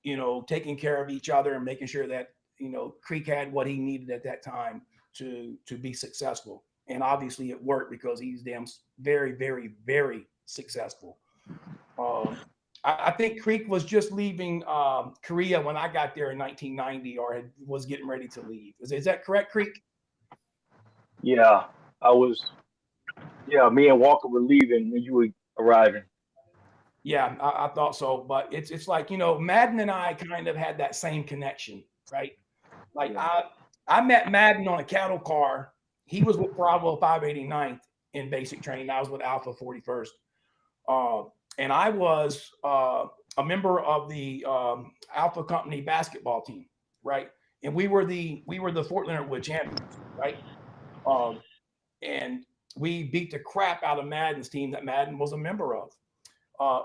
you know, taking care of each other and making sure that, you know, Creek had what he needed at that time to be successful. And obviously it worked because he's very, very, very successful. I think Creek was just leaving Korea when I got there in 1990, or was getting ready to leave. Is that correct, Creek? Yeah, I was. Yeah, me and Walker were leaving when you were arriving. Yeah, I thought so. But it's like, you know, Madden and I kind of had that same connection, right? Like I met Madden on a cattle car. He was with Bravo 589th in basic training. I was with Alpha 41st. And I was a member of the Alpha Company basketball team, right? And we were the Fort Leonard Wood champions, right? And we beat the crap out of Madden's team that Madden was a member of.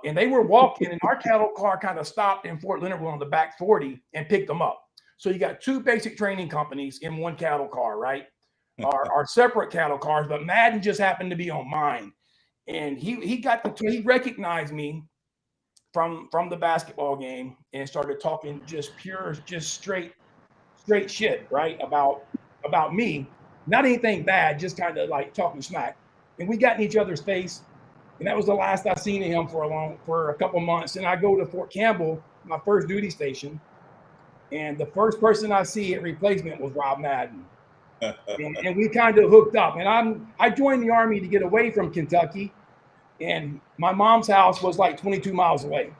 And they were walking, and our cattle car kind of stopped in Fort Leonard Wood on the back 40 and picked them up. So you got two basic training companies in one cattle car, right? Our separate cattle cars, but Madden just happened to be on mine. And he recognized me from the basketball game and started talking just straight shit, right? About me. Not anything bad, just kind of like talking smack. And we got in each other's face. And that was the last I seen of him for a couple months. And I go to Fort Campbell, my first duty station. And the first person I see at replacement was Rob Madden. and we kind of hooked up. And I joined the Army to get away from Kentucky. And my mom's house was like 22 miles away.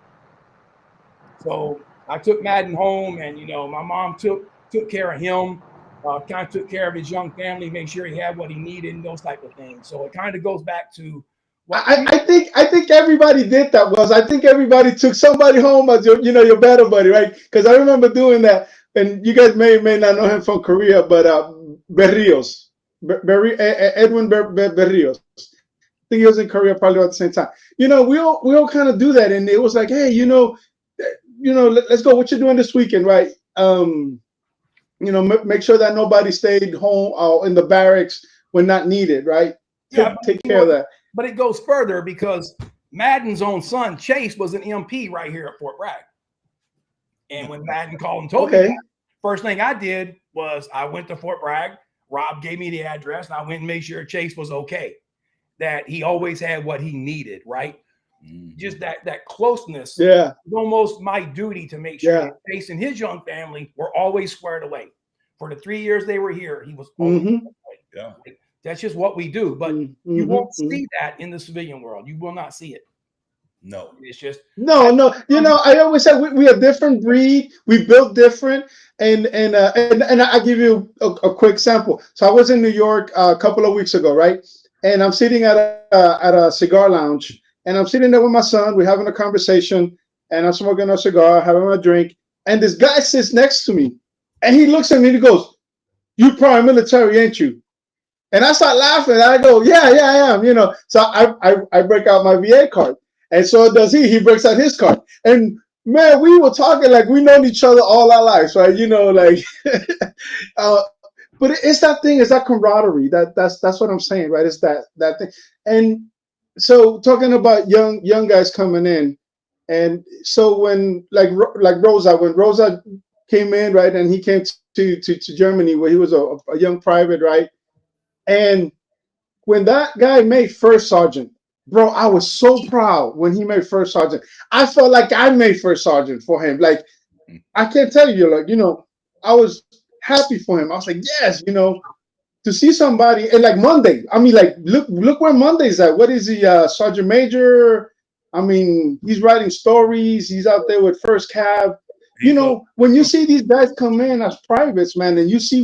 So I took Madden home, and, you know, my mom took care of him, kind of took care of his young family, made sure he had what he needed and those type of things. So it kind of goes back to Well, I think everybody did that. I think everybody took somebody home as your battle buddy, right? Because I remember doing that, and you guys may not know him from Korea, but Berrios, Edwin Berrios. I think he was in Korea probably at the same time. We all kind of do that, and it was like, hey, let's go. What you doing this weekend, right? Make sure that nobody stayed home or in the barracks when not needed, right? Take care of that. But it goes further because Madden's own son, Chase, was an MP right here at Fort Bragg. And when Madden called and told me that, first thing I did was I went to Fort Bragg. Rob gave me the address, and I went and made sure Chase was okay, that he always had what he needed, right? Just that closeness. Yeah. It's almost my duty to make sure that Chase and his young family were always squared away. For the 3 years they were here, he was always squared away. Yeah. That's just what we do. But you won't see that in the civilian world. You will not see it. No. It's just no. I always say we a different breed. We built different, and I give you a quick sample. So I was in New York a couple of weeks ago, right? And I'm sitting at a cigar lounge, and I'm sitting there with my son. We're having a conversation, and I'm smoking a cigar, having a drink, and this guy sits next to me, and he looks at me and he goes, "You probably military, ain't you?" And I start laughing. And I go, yeah, I am, So I break out my VA card. And so does he. He breaks out his card. And man, we were talking like we known each other all our lives, right? But it's that thing, it's that camaraderie. That's what I'm saying, right? It's that thing. And so talking about young guys coming in, and so when like Rosa, when Rosa came in, right, and he came to Germany where he was a young private, right? And when that guy made first sergeant, bro, I was so proud when he made first sergeant. I felt like I made first sergeant for him. Like, I can't tell you, I was happy for him. I was like, yes, to see somebody, and like Monday. I mean, like, look where Monday's at. What is he, sergeant major? I mean, he's writing stories. He's out there with first cab. When you see these guys come in as privates, man, and you see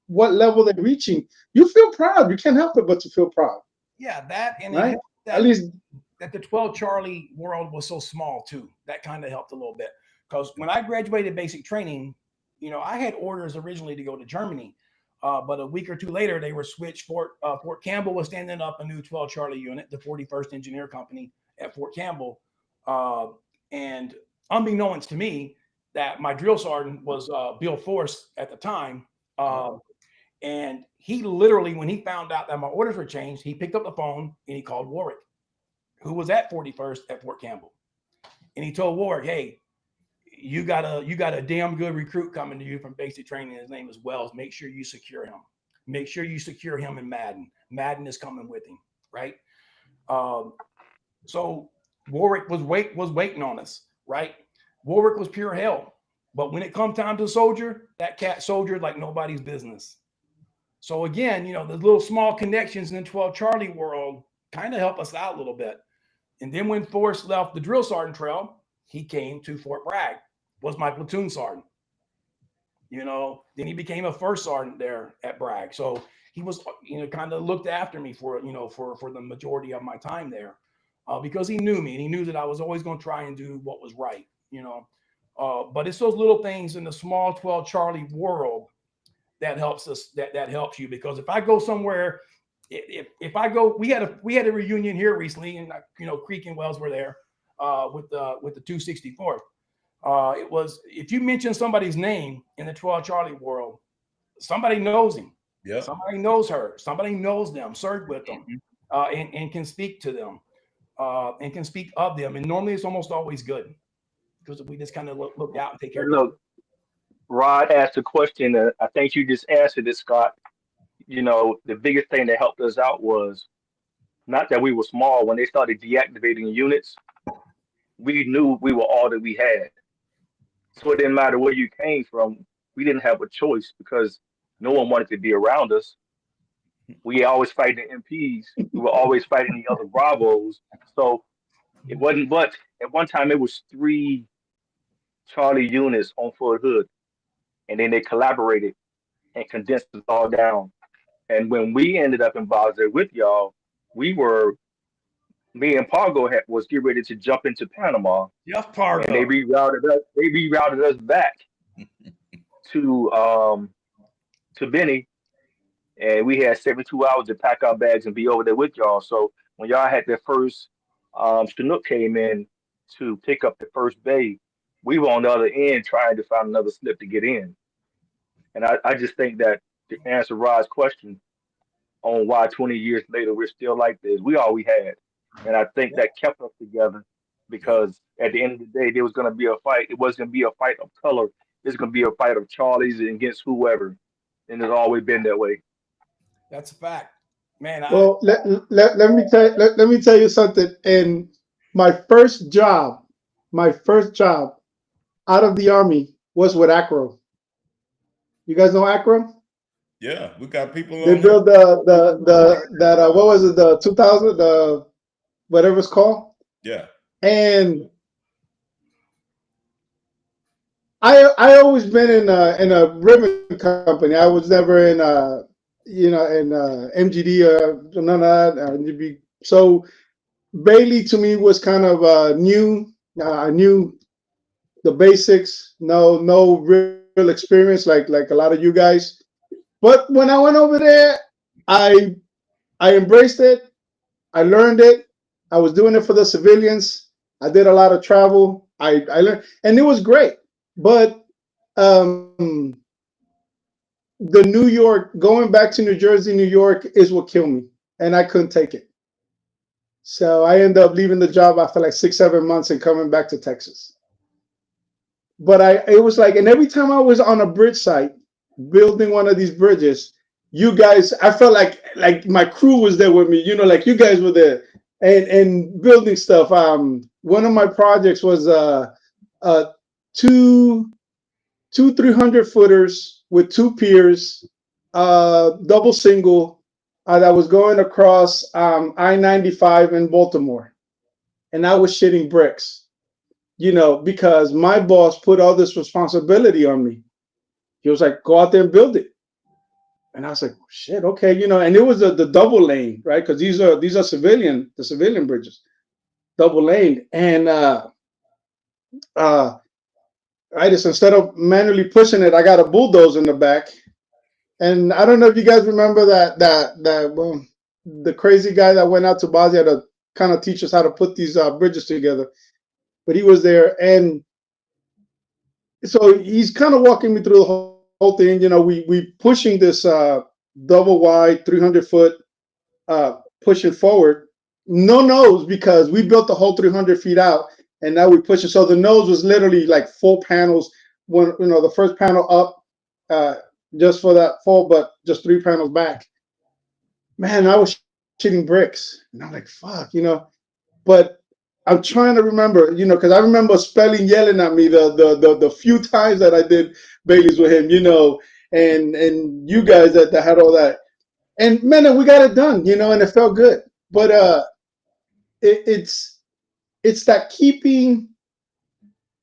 what level they're reaching, you feel proud. You can't help it but to feel proud. Yeah, that and right? At least that the 12 Charlie world was so small too. That kind of helped a little bit because when I graduated basic training, I had orders originally to go to Germany, but a week or two later they were switched. Fort Campbell was standing up a new 12 Charlie unit, the 41st Engineer Company at Fort Campbell, and unbeknownst to me, that my drill sergeant was Bill Force at the time. And he literally, when he found out that my orders were changed, he picked up the phone and he called Warwick, who was at 41st at Fort Campbell. And he told Warwick, hey, you got a damn good recruit coming to you from basic training. His name is Wells. Make sure you secure him. Make sure you secure him in Madden. Madden is coming with him, right? So Warwick was waiting on us, right? Warwick was pure hell. But when it come time to soldier, that cat soldiered like nobody's business. So again, the little small connections in the 12 Charlie world kind of help us out a little bit. And then when Forrest left the drill sergeant trail, he came to Fort Bragg, was my platoon sergeant. Then he became a first sergeant there at Bragg. So he was, kind of looked after me for the majority of my time there because he knew me and he knew that I was always going to try and do what was right, But it's those little things in the small 12 Charlie world that helps us. That helps you because if I go somewhere, if I go, we had a reunion here recently, and Creek and Wells were there with the 264th. It was if you mention somebody's name in the 12 Charlie world, somebody knows him. Yeah. Somebody knows her. Somebody knows them. Served with them, and can speak to them, and can speak of them. And normally it's almost always good. Because we just kind of look out and take care of it. Rod asked a question. I think you just answered it, Scott. The biggest thing that helped us out was not that we were small. When they started deactivating units, we knew we were all that we had. So it didn't matter where you came from. We didn't have a choice because no one wanted to be around us. We always fighting the MPs. We were always fighting the other Bravos. So it wasn't, but at one time it was 3 Charlie units on Fort Hood, and then they collaborated and condensed it all down. And when we ended up in Basel with y'all, we were me and Pargo was getting ready to jump into Panama, Jeff and Pargo. they rerouted us. They rerouted us back to Benny, and we had 72 hours to pack our bags and be over there with y'all. So when y'all had the first Chinook came in to pick up the first bay, we were on the other end trying to find another slip to get in. And I just think that to answer Rod's question on why 20 years later we're still like this, we all we had. And I think that kept us together because at the end of the day, there was going to be a fight. It wasn't going to be a fight of color. It's going to be a fight of Charlie's against whoever. And it's always been that way. That's a fact, man. Well, let me tell you something. And my first job out of the Army was with Acro. You guys know Acro? Yeah, we got people They on built that what was it, the 2000, the whatever it's called. Yeah. And I always been in a ribbon company. I was never in MGD or none of that. So Bailey to me was kind of new. I knew the basics. No real experience like a lot of you guys. But when I went over there, I embraced it. I learned it. I was doing it for the civilians. I did a lot of travel. I learned, and it was great. But the New York, going back to New Jersey, New York is what killed me, and I couldn't take it. So I ended up leaving the job after like 6-7 months and coming back to Texas. But it was like, and every time I was on a bridge site building one of these bridges, you guys, I felt like my crew was there with me, like you guys were there and building stuff. One of my projects was two 300 footers with 2 piers, double single, that was going across I-95 in Baltimore. And I was shitting bricks, because my boss put all this responsibility on me. He was like, go out there and build it. And I was like, shit, okay, and it was the double lane, right? Because these are the civilian bridges, double lane. And right, it's instead of manually pushing it, I got a bulldozer in the back. And I don't know if you guys remember that the crazy guy that went out to Bosnia to kind of teach us how to put these bridges together, but he was there, and so he's kind of walking me through the whole thing. We pushing this double wide 300 foot pushing forward, no nose, because we built the whole 300 feet out, and now we push it. So the nose was literally like 4 panels. When the first panel up, just for that fall, but just 3 panels back. Man, I was shitting bricks, and I'm like, fuck, But I'm trying to remember, because I remember Spelling yelling at me the few times that I did Baileys with him, and you guys that had all that, and man, we got it done, and it felt good. But it's that keeping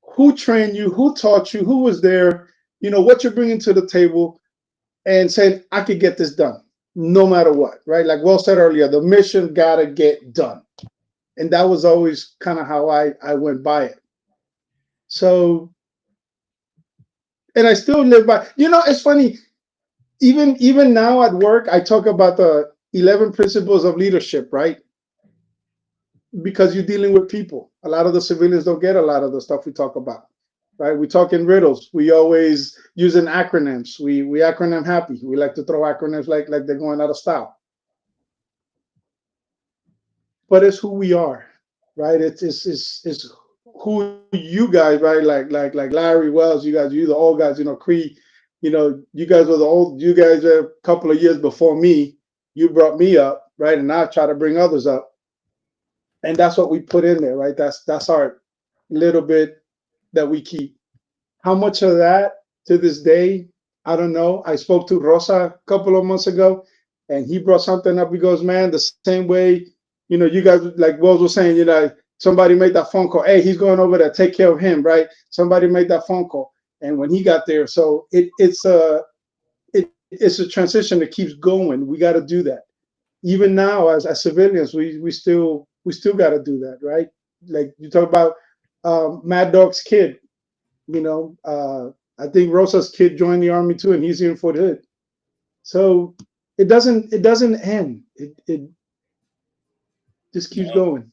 who trained you, who taught you, who was there, what you're bringing to the table, and saying, I could get this done no matter what, right? Like Will said earlier, the mission got to get done. And that was always kind of how I went by it. So, and I still live by, it's funny, even now at work, I talk about the 11 principles of leadership, right? Because you're dealing with people. A lot of the civilians don't get a lot of the stuff we talk about, right? We talk in riddles. We always using acronyms. We acronym happy. We like to throw acronyms like they're going out of style. But it's who we are, right? It's who you guys, right? Like Larry Wells, you guys, you the old guys, Cree, you guys were the old. You guys are a couple of years before me. You brought me up, right? And I try to bring others up. And that's what we put in there, right? That's our little bit that we keep. How much of that to this day, I don't know. I spoke to Rosa a couple of months ago, and he brought something up. He goes, man, the same way, you guys, like Wells was saying, somebody made that phone call. Hey, he's going over there, take care of him, right? Somebody made that phone call. And when he got there, so it's a transition that keeps going. We got to do that. Even now, as civilians, we still we still got to do that, right? Like you talk about Mad Dog's kid. I think Rosa's kid joined the army too, and he's here in Fort Hood. So it doesn't end. It just keeps going.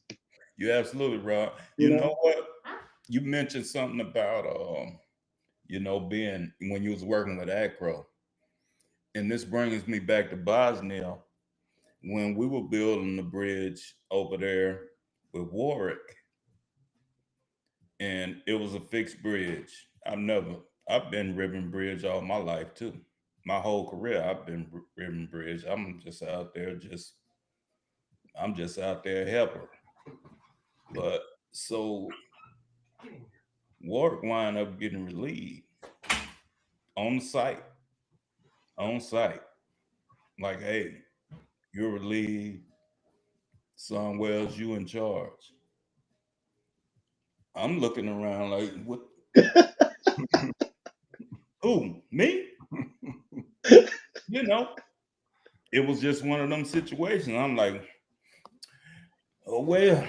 You're absolutely right. You know what? You mentioned something about being when you was working with Acro. And this brings me back to Bosnia when we were building the bridge over there with Warwick. And it was a fixed bridge. I've been ribbon bridge all my life too. My whole career I've been ribbon bridge. I'm just out there helper. But so Warwick wound up getting relieved on site. Like, hey, you're relieved. Son Wells, you in charge. I'm looking around like, what? Who? Me? It was just one of them situations. I'm like, oh, well,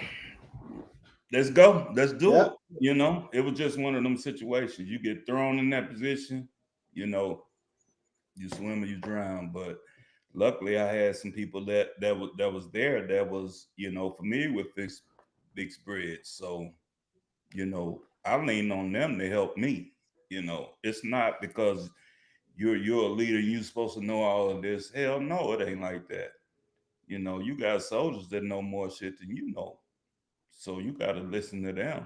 let's go. Let's do it. It was just one of them situations. You get thrown in that position, you swim or you drown. But luckily I had some people that was there that was, familiar with this big bridge. So, I leaned on them to help me. It's not because you're a leader, you're supposed to know all of this. Hell no, it ain't like that. You got soldiers that know more shit than you know. So you got to listen to them,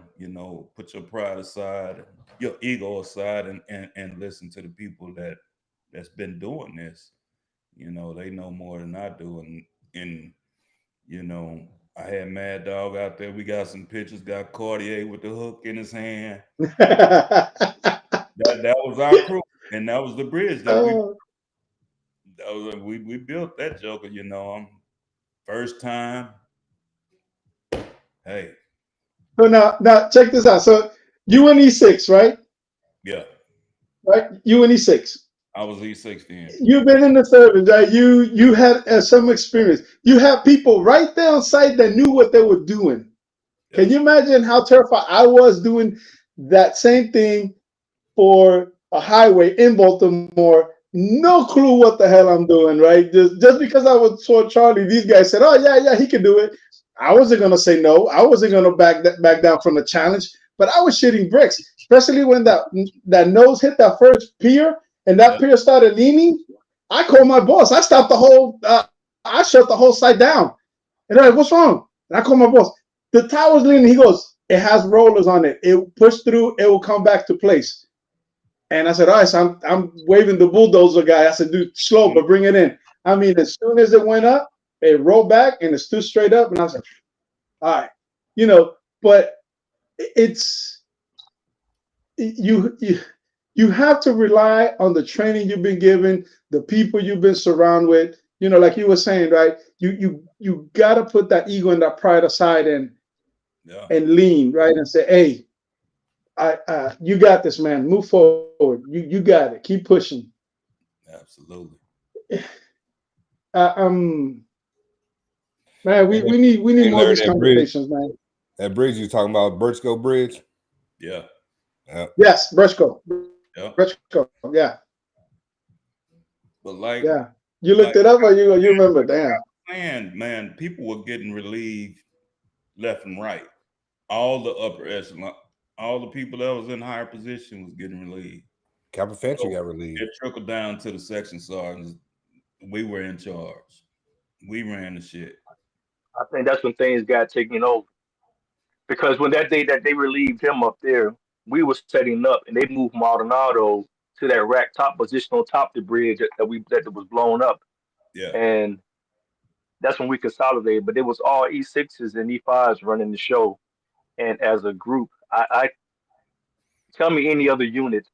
put your pride aside, your ego aside, and listen to the people that's been doing this. They know more than I do. And I had Mad Dog out there. We got some pictures, got Cartier with the hook in his hand. that was our crew. And that was the bridge that we built that joker, first time. Hey. So now check this out. So you in E6, right? Yeah. Right? You in E6. I was E6 then. You've been in the service, right? You had some experience. You have people right there on site that knew what they were doing. Yeah. Can you imagine how terrified I was doing that same thing for a highway in Baltimore? No clue what the hell I'm doing, right? Just because I saw Charlie, these guys said, "Oh yeah, he can do it." I wasn't gonna say no. I wasn't gonna back down from the challenge. But I was shitting bricks, especially when that nose hit that first pier and that pier started leaning. I called my boss. I stopped the whole. I shut the whole site down. And they're like, "What's wrong?" And I called my boss. The tower's leaning. He goes, "It has rollers on it. It will push through. It will come back to place." And I said, "All right." So I'm waving the bulldozer guy. I said, "Dude, slow, but bring it in." I mean, as soon as it went up, it rolled back and it stood straight up. And I was like, "All right," But it's you have to rely on the training you've been given, the people you've been surrounded with. Like you were saying, right? You got to put that ego and that pride aside and lean, right, and say, "Hey, you got this, man. Move forward. You got it. Keep pushing." Absolutely. Man, we need more of these conversations, man. That bridge you talking about, Birchco Bridge? Yeah. Yes, Birchco. Yeah. Birchco. Yeah. But you looked it up, or you remember? Damn. Man, people were getting relieved left and right. All the upper echelon, all the people that was in higher position was getting relieved. Capofantry got relieved. It trickled down to the section sergeants. We were in charge. We ran the shit. I think that's when things got taken over. Because when that day that they relieved him up there, we were setting up and they moved Maldonado to that rack top position on top of the bridge that was blown up. Yeah. And that's when we consolidated. But it was all E6s and E5s running the show. And as a group, I tell me any other unit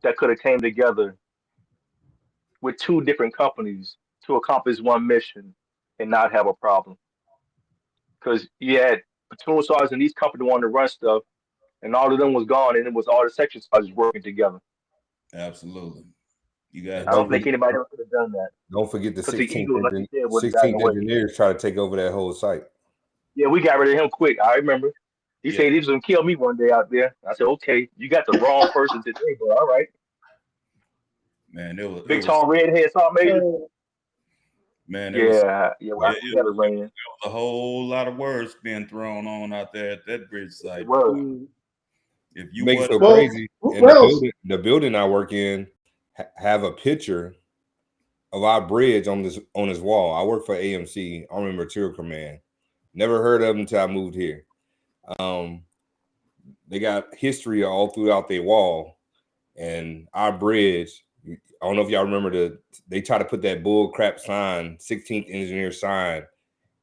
that could have came together with two different companies to accomplish one mission and not have a problem. Because you had platoon sergeants and these companies wanted to run stuff, and all of them was gone, and it was all the section sergeants working together. Absolutely. I don't think anybody else could have done that. Don't forget the 16th engineers try to take over that whole site. Yeah, we got rid of him quick. I remember. He Yeah. said he was gonna kill me one day out there. I said, okay, you got the wrong person today, but all right. Man, it Big was tall redhead saw major. man, it was Well, I it never was ran. a whole lot of words being thrown on out there at that bridge It site. was. If you Makes it so wasn't crazy. Well, And well, the building I work in have a picture of our bridge on his wall. I work for AMC, Army Material Command. Never heard of them until I moved here. They got history all throughout their wall, and our bridge. I don't know if y'all remember they try to put that bull crap sign, 16th engineer sign.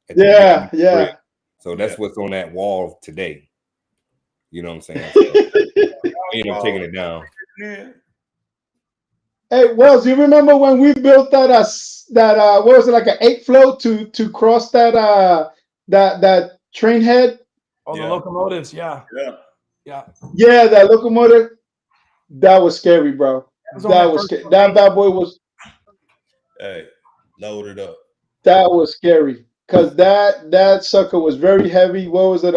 At the beginning yeah, of the bridge. yeah. So that's what's on that wall today. You know what I'm saying? So I ended up taking it down. yeah. Hey, Wells, you remember when we built that what was it, like an 8 float to cross that train head? Oh, the Yeah. locomotives. Yeah. Yeah. Yeah. Yeah, that locomotive. That was scary, bro. was on That that was first scary. one. That bad boy was Hey, load it up. that was scary because that sucker was very heavy. What was it?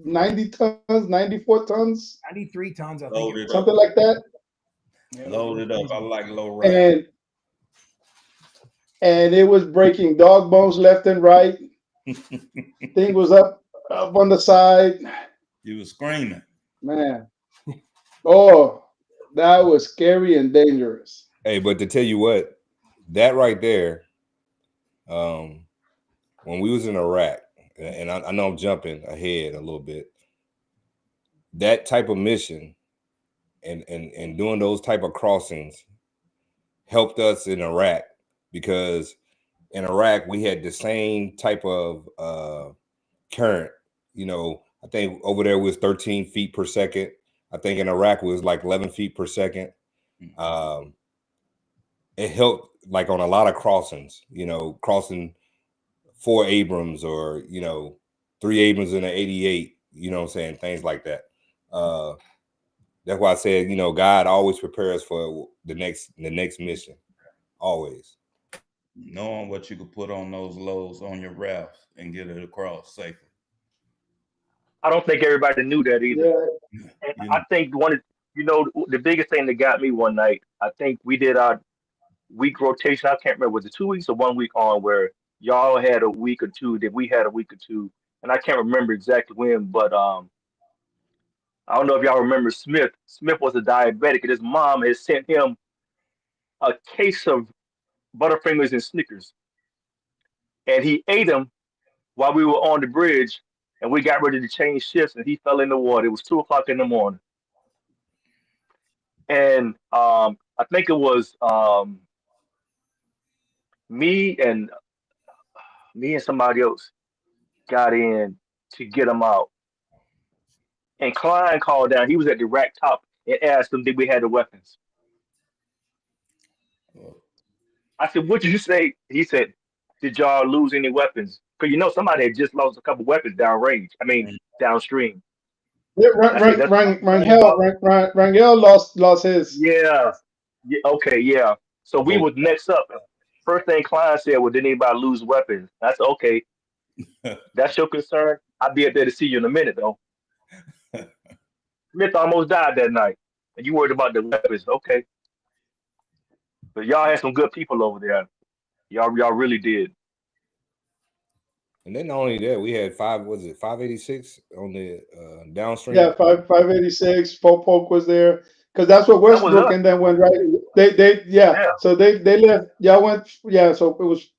90 tons, 94 tons, 93 tons, I think. Load it up. something like that. Yeah, it was Load it up. I crazy. like low ride. And it was breaking dog bones left and right. Thing was up on the side. You was screaming. Man. Oh, that was scary and dangerous. Hey, but to tell you what, that right there, when we was in Iraq, and I know I'm jumping ahead a little bit, that type of mission and doing those type of crossings helped us in Iraq, because in Iraq we had the same type of current. You know, I think over there was 13 feet per second. I think in Iraq it was like 11 feet per second. It helped like on a lot of crossings, you know, crossing 4 Abrams or, you know, 3 Abrams in an 88, you know what I'm saying? Things like that. That's why I said, you know, God always prepares for the next mission. Always. Knowing what you could put on those loads on your rafts and get it across safely. I don't think everybody knew that either. Yeah. And You I know, think the biggest thing that got me one night, I think we did our week rotation. I can't remember, was it 2 weeks or 1 week on, where y'all had a week or two, that we had a week or two, and I can't remember exactly when, but I don't know if y'all remember Smith. Smith was a diabetic, and his mom had sent him a case of Butterfingers and Snickers, and he ate them while we were on the bridge, and we got ready to change shifts, and he fell in the water. It was 2 o'clock in the morning, and I think it was me and somebody else got in to get him out. And Klein called down. He was at the rack top and asked them, did we have the weapons? I said, what'd you say? He said, did y'all lose any weapons? Because you know somebody had just lost a couple weapons downrange. I mean, downstream. Yeah, I said, that's Rangel lost his. yeah. Okay, yeah. So we Oh. was next up. First thing Klein said, well, did anybody lose weapons? I said, okay, that's your concern. I'll be up there to see you in a minute, though. Smith almost died that night. And you worried about the weapons. Okay. But y'all had some good people over there. Y'all really did. And then not only that, we had 586 on the downstream. Yeah, 586. Pope was there because that's what That was Westbrook, us. and then went right. Yeah. So they left. Y'all went. Yeah. So it was.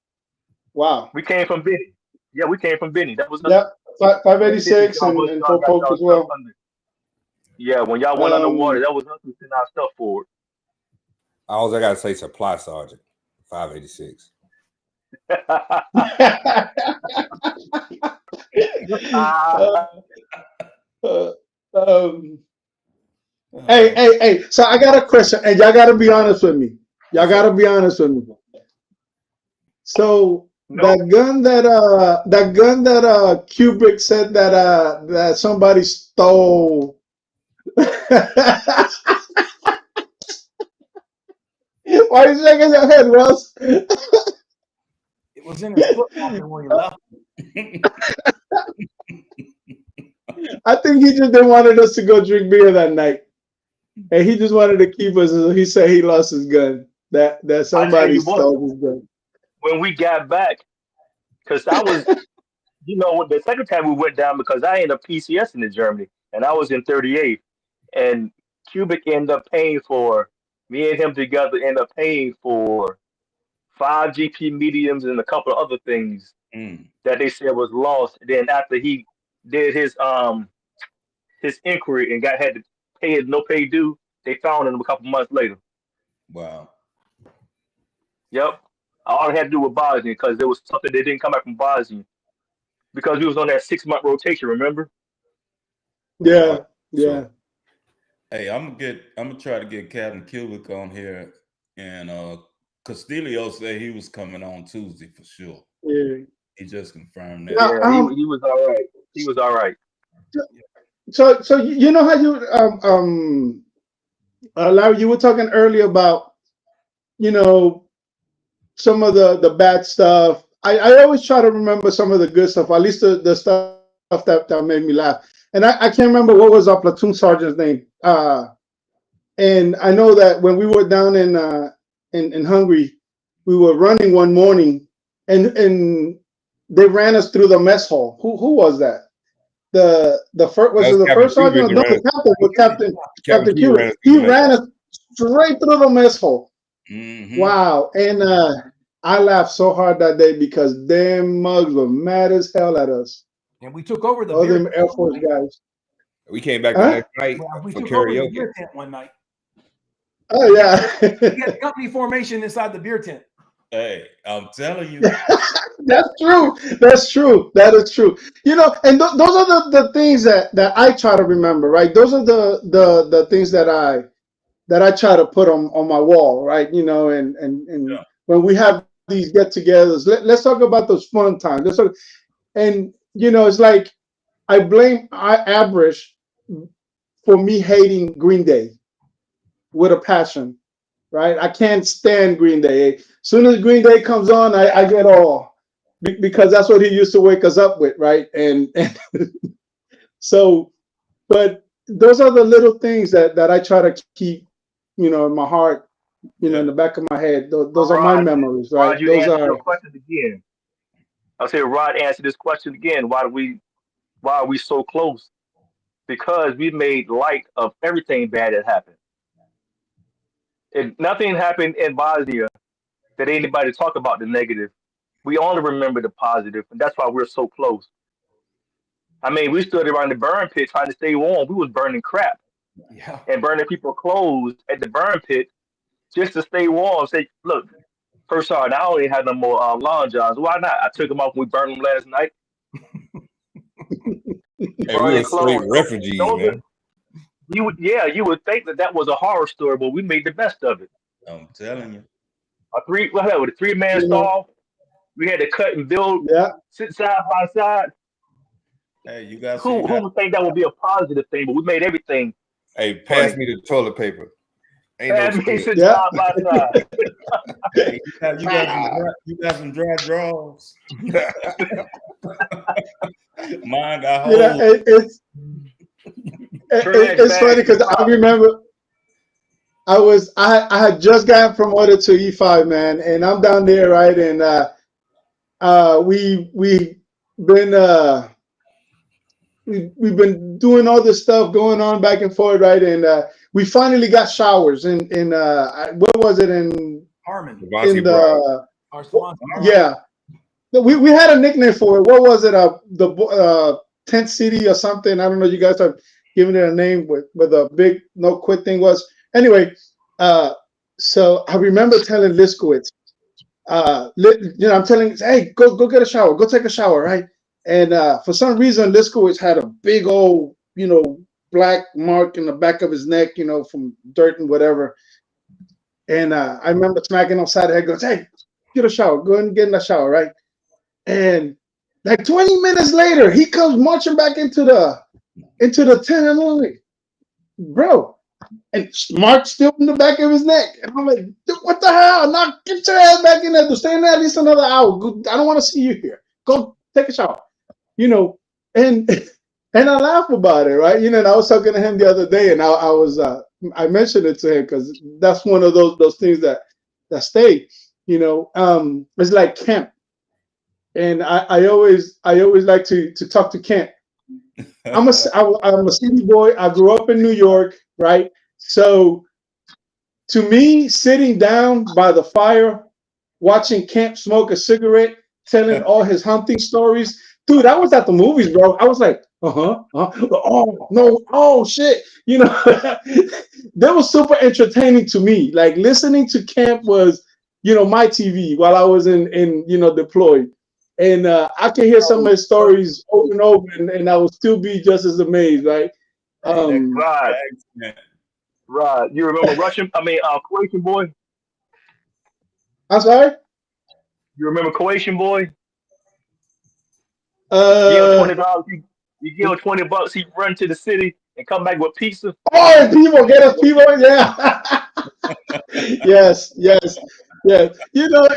Wow. We came from Benny. Yeah, we came from Benny. That was us. Yeah. 586 and Y'all got Pope y'all as well. stuff under. Yeah, when y'all went underwater, that was us who sent our stuff forward. All I gotta say, supply sergeant, 586. Hey. So I got a question, and y'all got to be honest with me. So that gun that Kubrick said that somebody stole. Why are you shaking your head, Russ? It was in his foot pocket when he left. I think he just didn't wanted us to go drink beer that night, and he just wanted to keep us. He said he lost his gun. That somebody you what, stole his gun. when we got back, because I was, the second time we went down because I ended up PCS in Germany and I was in 38, and Cubic ended up paying for me and him together. Ended up paying for 5 GP mediums and a couple of other things that they said was lost. Then after he did his inquiry and had to pay his no pay due, they found him a couple months later. Wow. Yep. All it had to do with Bosnia because there was something that didn't come back from Bosnia because we was on that 6-month rotation. Remember? Yeah, yeah. So, hey, I'm gonna try to get Captain Cubic on here, and Castillo said he was coming on Tuesday for sure. Yeah. He just confirmed that. Yeah, he was all right. He was all right. So you know how you Larry, you were talking earlier about some of the bad stuff. I always try to remember some of the good stuff, at least the stuff that made me laugh. And I can't remember what was our platoon sergeant's name. And I know that when we were down in Hungary, we were running one morning, and they ran us through the mess hall. Who was that? The first was it the first sergeant? No, the Captain Cubic. He ran us straight through the mess hall. Mm-hmm. Wow. And I laughed so hard that day because them mugs were mad as hell at us. And we took over the all beer them Air Force guys. We came back the next night we for took over the karaoke. beer tent one night. Oh yeah. We had company formation inside the beer tent. Hey, I'm telling you. That's true. That's true. That is true. And those are the things that I try to remember, right? Those are the things that I try to put on my wall, right? And Yeah. when we have these get-togethers, let's talk about those fun times. And it's like I blame Abrish for me hating Green Day with a passion, right? I can't stand Green Day. As soon as Green Day comes on, I get all, because that's what he used to wake us up with, right? And so, but those are the little things that I try to keep, in my heart, in the back of my head. Those are my memories, right? Rod, you Those answered are. your question again. I'll say, Rod, answer this question again. Why are we so close? Because we made light of everything bad that happened. If nothing happened in Bosnia that anybody talk about the negative, we only remember the positive, and that's why we're so close. I mean, we stood around the burn pit trying to stay warm. We was burning crap and burning people's clothes at the burn pit just to stay warm. Say, look, first sergeant, I don't even have no more long johns. Why not? I took them off when we burned them last night. Hey, we were straight refugees, man. You would think that was a horror story, but we made the best of it. I'm telling you. A 3-man stall. We had to cut and build, sit side by side. Hey, you guys. Who would think that would be a positive thing? But we made everything. Hey, pass me the toilet paper. Ain't no sit side by side. Hey, you got some dry drawers. Mine got holes. It's funny because I remember I had just gotten promoted to E5, man, and I'm down there, right? And we've been doing all this stuff going on back and forth, right? And we finally got showers in what was it in Harmon? Yeah. We had a nickname for it. What was it? The Tent City or something. I don't know. You guys have given it a name with a big no quit thing was. Anyway, so I remember telling Liskowitz, I'm telling, hey, go get a shower. Go take a shower, right? And for some reason, Liskowitz had a big old, black mark in the back of his neck, from dirt and whatever. And I remember smacking him upside the head, goes, hey, get a shower. Go and get in the shower, right? And like 20 minutes later, he comes marching back into the tent. And I'm like, bro, and Mark's still in the back of his neck. And I'm like, what the hell? Now get your ass back in there. Stay in there at least another hour. I don't want to see you here. Go take a shower. And And I laugh about it, right? You know, and I was talking to him the other day, and I mentioned it to him because that's one of those things that stay. You know, it's like camp, and I always like to talk to Kent. I'm a city boy. I grew up in New York, right? So to me, sitting down by the fire, watching Kent smoke a cigarette, telling all his hunting stories, dude, I was at the movies, bro. I was like, oh no, oh shit, you know, that was super entertaining to me. Like listening to Camp was, you know, my TV while I was in deployed. And I can hear some of his stories over and over, and I will still be just as amazed, right? Right. Right. You remember Croatian boy? I'm sorry. You remember Croatian boy? You give him Uh, $20. You give him $20. He run to the city and come back with pizza. oh, and people get us people, yeah. Yes, yes, yes. You know,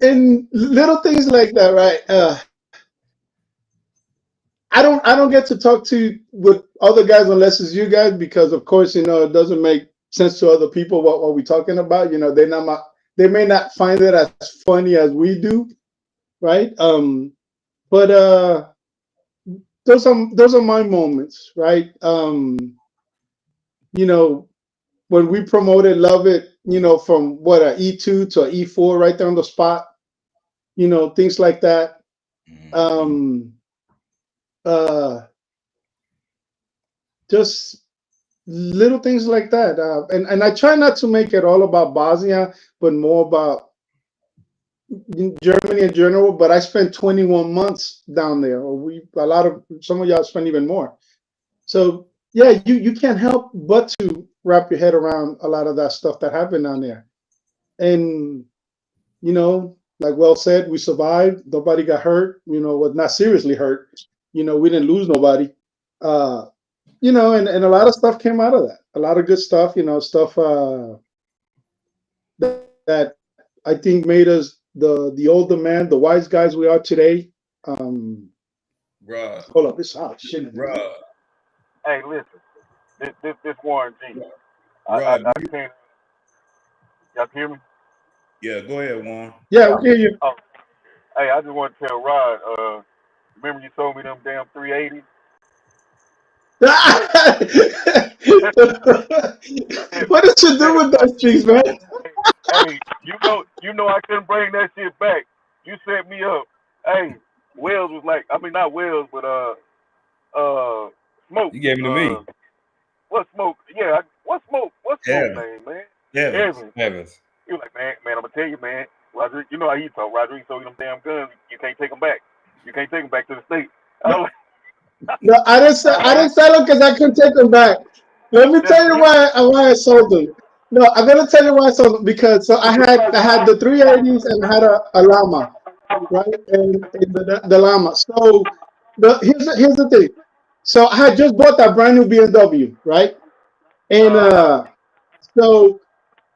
and little things like that, right? I don't get to talk to with other guys unless it's you guys because of course, you know, it doesn't make sense to other people what we're talking about. You know, they may not find it as funny as we do, right? But those are my moments, right? You know, when we promoted Love It, you know, from what a E2 to a E4 right there on the spot, you know, things like that. Just little things like that. And I try not to make it all about Bosnia, but more about Germany in general. But I spent 21 months down there. Or some of y'all spent even more. So yeah, you can't help but to wrap your head around a lot of that stuff that happened down there. And you know, like well said, we survived. Nobody got hurt. You know, was not seriously hurt. You know, we didn't lose nobody. You know, and a lot of stuff came out of that. A lot of good stuff. You know, stuff that I think made us the older man, the wise guys we are today. Bruh. Hold up, this shit. Bruh. Hey, listen, this Warren G. Rod, I can't. Y'all can hear me? yeah, go ahead, Warren. Yeah, we hear you. Oh, hey, I just want to tell Rod. Remember you sold me them damn 380s? What did you do with those things, man? Hey, you know I couldn't bring that shit back. You set me up. Hey, Wells was like, I mean not Wells, but Smoke. You gave it to me. What Smoke? Yeah, what Smoke? What's Smoke name, man? Evans. He was like, man, I'm gonna tell you, man. Roger, you know how he talk. Roger, he sold you them damn guns. You can't take them back. You can't take them back to the state. No, I didn't sell them because I couldn't take them back. Let me tell you why I sold them. No, I'm gonna tell you why I sold them because so I had the 380s and I had a llama, right? And the llama. So here's the thing. So I had just bought that brand new BMW, right? And so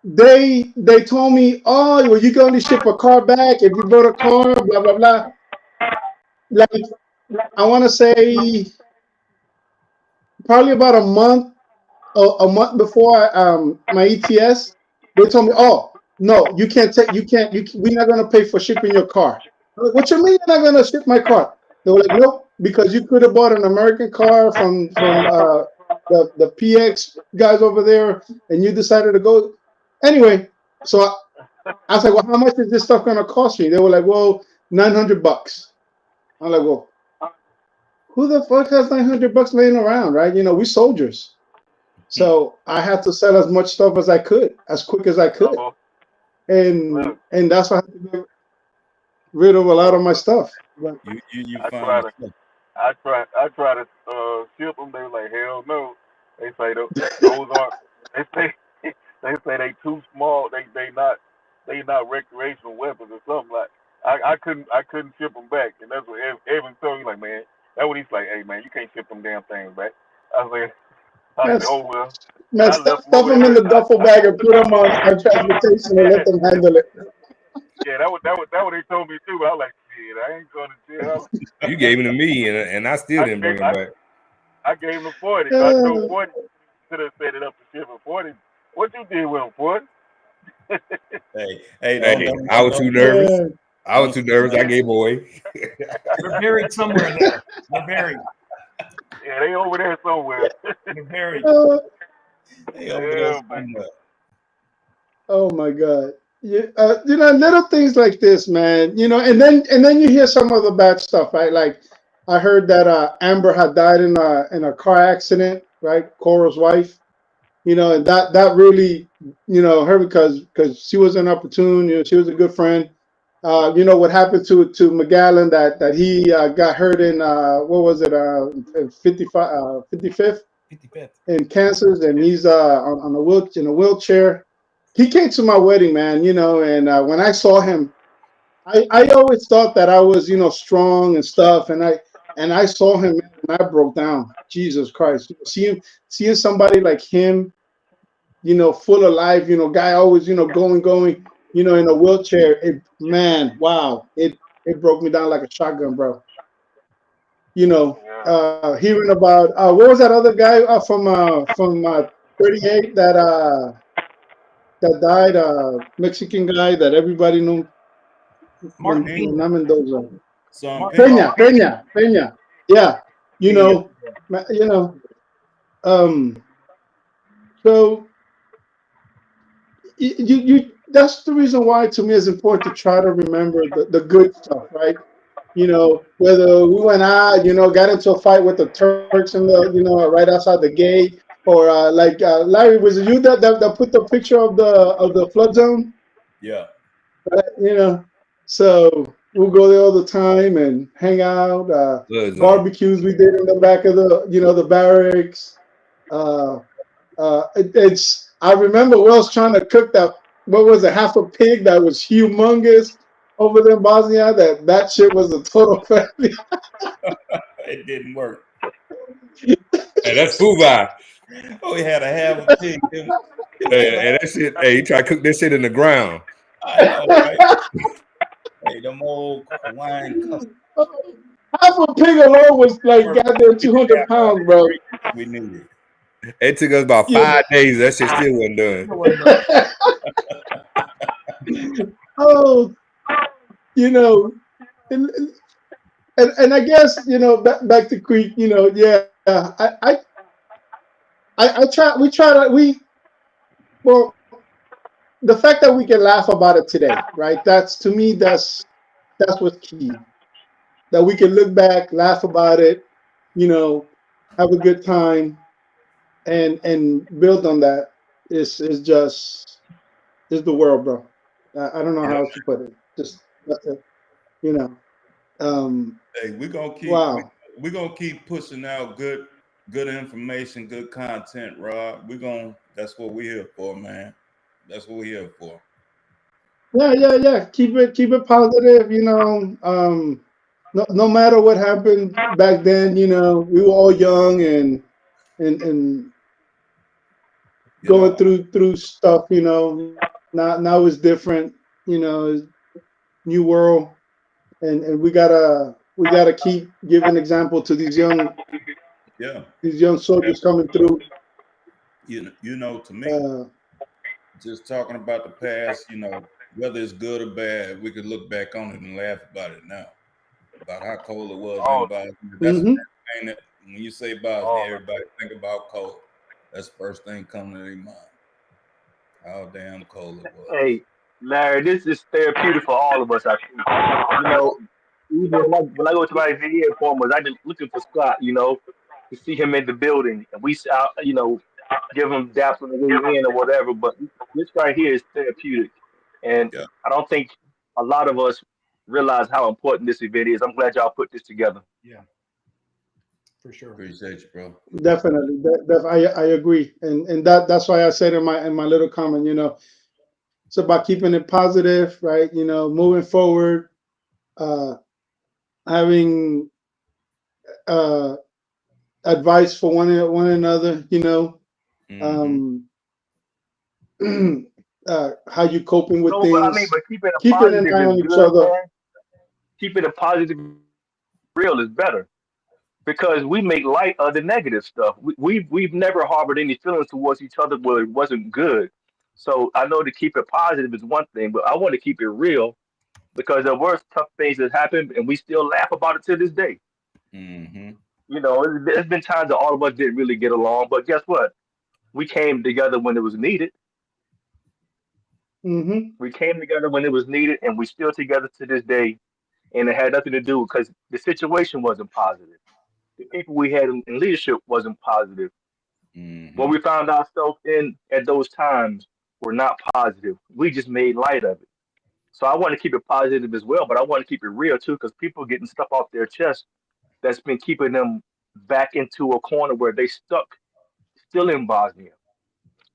they told me, oh, well, you can only ship a car back if you bought a car, blah blah blah. Like I want to say probably about a month before my ETS, they told me, oh no, we're not gonna pay for shipping your car. I'm like, what you mean you're not gonna ship my car? They were like, nope, because you could have bought an American car from the PX guys over there, and you decided to go anyway. So I was like, well, how much is this stuff gonna cost me? They were like, well, $900. I'm like, well, who the fuck has $900 laying around, right? You know, we soldiers. So I had to sell as much stuff as I could, as quick as I could. And that's why I had to get rid of a lot of my stuff. But I try to ship them. They were like, hell no. They say those aren't. They say they too small. They not recreational weapons or something like. I couldn't ship them back, and that's what Evan told me. Like, man, that's what he's like. Hey, man, you can't ship them damn things back. I was like, oh well. Man, stuff them in the duffel bag and put them on transportation and let them handle it. Yeah, that what they told me too. I was like, shit, I ain't going to jail. You gave them to me, and I still didn't bring them back. I gave him 40. So I know 40 could have set it up to ship for 40. What you did with him, 40? Hey, I was too nervous. Yeah. I was too nervous. I gave him away. They're buried somewhere there. They're buried. Yeah, they over there somewhere. They're buried. They over there Yeah, man. somewhere. Oh my God. You know, little things like this, man. You know, and then you hear some of the bad stuff, right? Like I heard that Amber had died in a car accident, right? Cora's wife. You know, and that really, you know, her because she was an opportune. You know, she was a good friend. You know what happened to McGallen that he got hurt in what was it 55th 55th. in Kansas, and he's on in a wheelchair. He came to my wedding, man, you know, and when I saw him, I always thought that I was, you know, strong and stuff, and I saw him, man, and I broke down. Jesus Christ, seeing somebody like him, you know, full of life, you know, guy always, you know, going, you know, in a wheelchair. Man, wow, it broke me down like a shotgun, bro. You know, hearing about what was that other guy from 38 that died, Mexican guy that everybody knew. Martin Not Mendoza. Some Peña. Yeah, you know, so you that's the reason why to me it's important to try to remember the good stuff, right? You know, whether we went out, you know, got into a fight with the Turks and the, you know, right outside the gate, or Larry, was it you that put the picture of the flood zone? Yeah. You know, so we'll go there all the time and hang out. Barbecues we did in the back of the barracks. I remember Wells trying to cook that. What was it? Half a pig that was humongous over there in Bosnia. That shit was a total family. It didn't work. Hey, that's Fubai. Oh, he had a half a pig. And that shit. Hey, he tried to cook that shit in the ground. I know, right? Hey, them old wine customers. Half a pig alone was like goddamn 200 pounds, bro. We knew it. It took us about 5 days. That shit still wasn't done. Oh, you know, and I guess, you know, back to Creek, you know, yeah, well, the fact that we can laugh about it today, right? That's, to me, that's what's key. That we can look back, laugh about it, you know, have a good time, and build on that. Is the world, bro. I don't know how else to put it. Just, you know. Hey, we're gonna keep pushing out good information, good content, Rob. That's what we're here for, man. That's what we're here for. Yeah. Keep it positive, you know. No matter what happened back then, you know, we were all young and going through stuff, you know. Now it's different, you know, new world, and we gotta keep giving example to these young soldiers coming through. You know, to me, just talking about the past, you know, whether it's good or bad, we could look back on it and laugh about it now. About how cold it was in Bosnia. That's the thing that when you say Bosnia, everybody think about cold. That's the first thing coming to their mind. How damn cold it was. Hey, Larry, this is therapeutic for all of us, I think. You know, even when I go to my VA appointments, I just looking for Scott, you know, to see him in the building. And we, you know, give him daps on the way in or whatever. But this right here is therapeutic. And I don't think a lot of us realize how important this event is. I'm glad y'all put this together. Yeah, for sure. Appreciate you, bro. Definitely. I agree. And that's why I said in my little comment, you know, it's about keeping it positive, right? You know, moving forward, having advice for one another, you know, how you coping with things. I mean, but keeping an eye on each other. Man. Keeping it positive real is better. because we make light of the negative stuff. We've never harbored any feelings towards each other where it wasn't good. So I know to keep it positive is one thing, but I want to keep it real because there were tough things that happened, and we still laugh about it to this day. Mm-hmm. You know, there's been times that all of us didn't really get along, but guess what? We came together when it was needed. Mm-hmm. We came together when it was needed, and we still together to this day. And it had nothing to do because the situation wasn't positive. The people we had in leadership wasn't positive. What Mm-hmm. we found ourselves in at those times were not positive. We just made light of it. So I want to keep it positive as well, but I want to keep it real too, because people are getting stuff off their chest that's been keeping them back into a corner where they stuck still in Bosnia.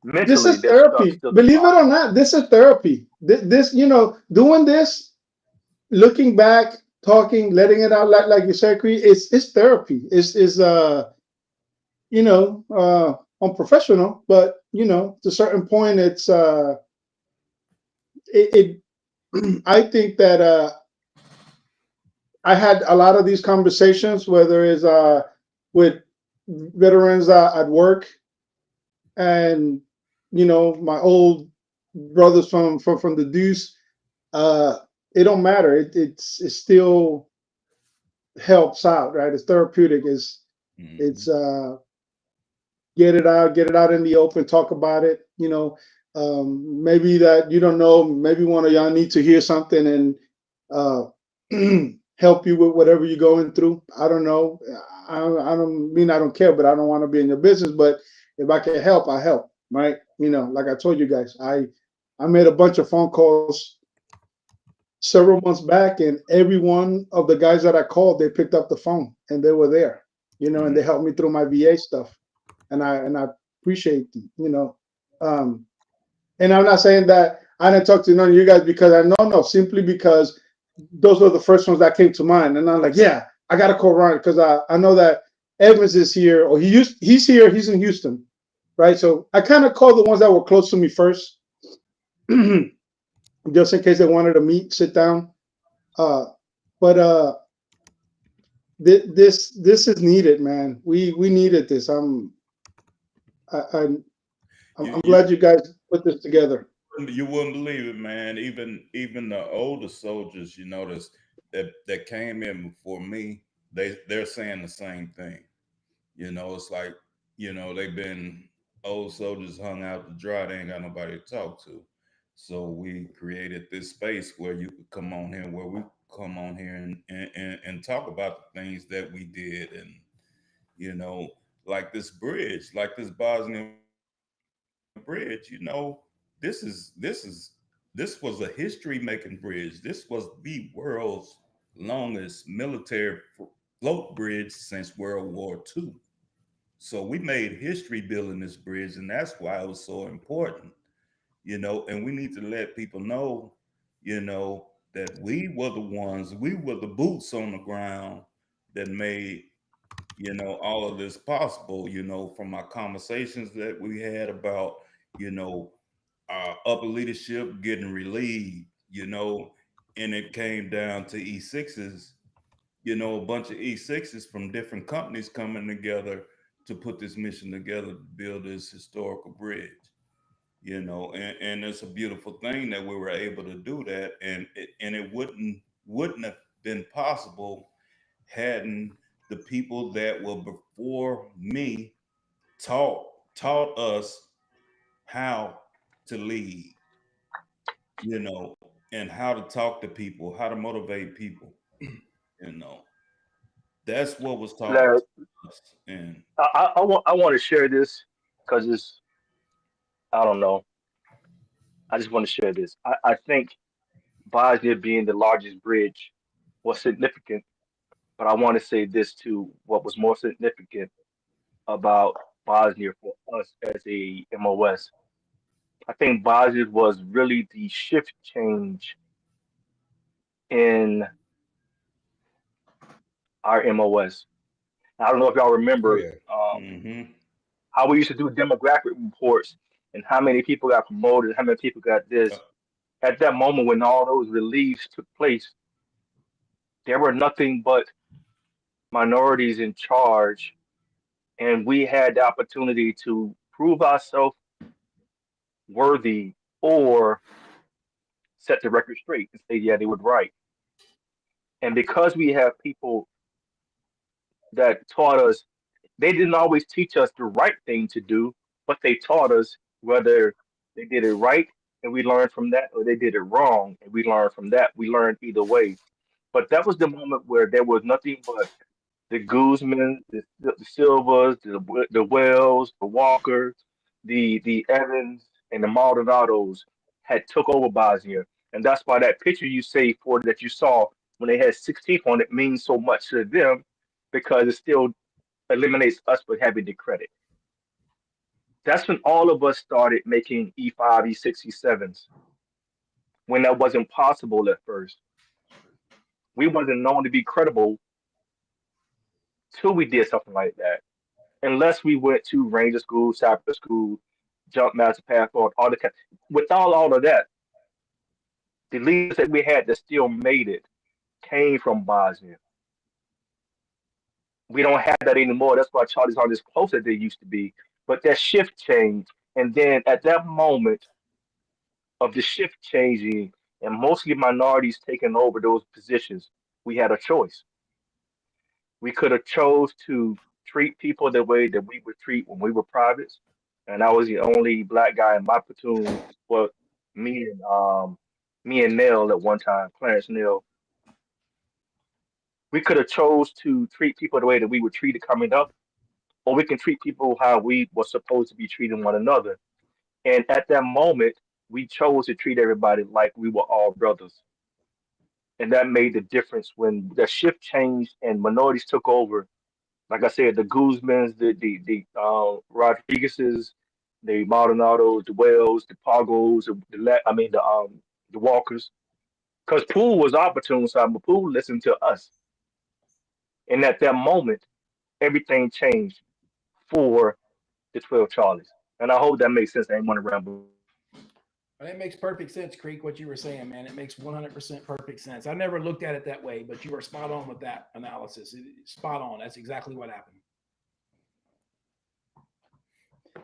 This Mentally, is they're stuck therapy. still in Believe it or Bosnia. not, this is therapy. This, doing this, looking back, talking, letting it out, like you said, Cree, it's therapy. It's unprofessional, but to a certain point, it I think that I had a lot of these conversations, whether it's with veterans at work, and my old brothers from the Deuce. It don't matter. It still helps out, right? It's therapeutic. It's Mm-hmm. get it out in the open, talk about it. Maybe that you don't know. Maybe one of y'all need to hear something and uh, help you with whatever you're going through. I don't know. I don't mean I don't care, but I don't want to be in your business. But if I can help, I help. Right? Like I told you guys, I made a bunch of phone calls several months back, and every one of the guys that I called, they picked up the phone and they were there. And they helped me through my VA stuff, and I appreciate them. And I'm not saying that I didn't talk to none of you guys because I know, no, simply because those were the first ones that came to mind. And I'm like, yeah, I gotta call Ryan because I know that Evans is here, or he's here, he's in Houston, right? So I kind of called the ones that were close to me first, just in case they wanted to meet, sit down. But this is needed, man. We needed this. I'm You, you glad you guys put this together. you wouldn't believe it, man. Even the older soldiers, you notice that came in before me, they're saying the same thing. It's like, they've been old soldiers hung out to dry. They ain't got nobody to talk to. So we created this space where you could come on here, where we come on here and talk about the things that we did. And, you know, like this bridge, like this Bosnia bridge, this was a history making bridge. This was the world's longest military float bridge since World War II. So we made history building this bridge, and that's why it was so important, and we need to let people know, that we were the boots on the ground that made, all of this possible, from our conversations that we had about, you know, our upper leadership getting relieved, and it came down to E6s, a bunch of E6s from different companies coming together to put this mission together to build this historical bridge, and it's a beautiful thing that we were able to do that. And it wouldn't have been possible hadn't the people that were before me taught us how to lead, and how to talk to people, how to motivate people, you know. That's what was taught Larry, to us. And I want to share this because I don't know. I just want to share this. I think Bosnia being the largest bridge was significant, but I want to say this too. What was more significant about Bosnia for us as a MOS? I think Bosnia was really the shift change in our MOS. I don't know if y'all Oh remember yeah. mm-hmm. how we used to do demographic reports and how many people got promoted, how many people got uh, this. At that moment when all those reliefs took place, there were nothing but minorities in charge, and we had the opportunity to prove ourselves worthy or set the record straight and say, yeah, they were right. And because we have people that taught us, they didn't always teach us the right thing to do, but they taught us whether they did it right and we learned from that, or they did it wrong and we learned from that. We learned either way. But that was the moment where there was nothing but the Guzman, the Silvers, the Wells, the Walkers, the Evans, and the Maldonados had took over Bosnia. And that's why that picture you say for that you saw when they had 16 on it means so much to them, because it still eliminates us for having the credit. That's when all of us started making E5, E6, E7s, when that wasn't possible at first. We wasn't known to be credible till we did something like that. Unless we went to Ranger School, Cyber School, Jump Master Passport, all the without all of that, the leaders that we had that still made it came from Bosnia. We don't have that anymore. That's why Charlie's aren't as close as they used to be. But that shift changed. And then at that moment of the shift changing and mostly minorities taking over those positions, we had a choice. We could have chose to treat people the way that we would treat when we were privates. And I was the only black guy in my platoon. Well, me and Neil at one time, Clarence Neil. We could have chose to treat people the way that we were treated coming up, or we can treat people how we were supposed to be treating one another. And at that moment, we chose to treat everybody like we were all brothers. And that made the difference when the shift changed and minorities took over. Like I said, the Guzmans, the Rodriguezes, the Maldonados, the Wells, the Pagos, the Walkers. Because Poole was our platoon side, but Poole listened to us. And at that moment, everything changed for the 12 Charlies. And I hope that makes sense. I ain't want to ramble. It makes perfect sense, Creek, what you were saying, man. It makes 100% perfect sense. I never looked at it that way, but you were spot on with that analysis. Spot on. That's exactly what happened.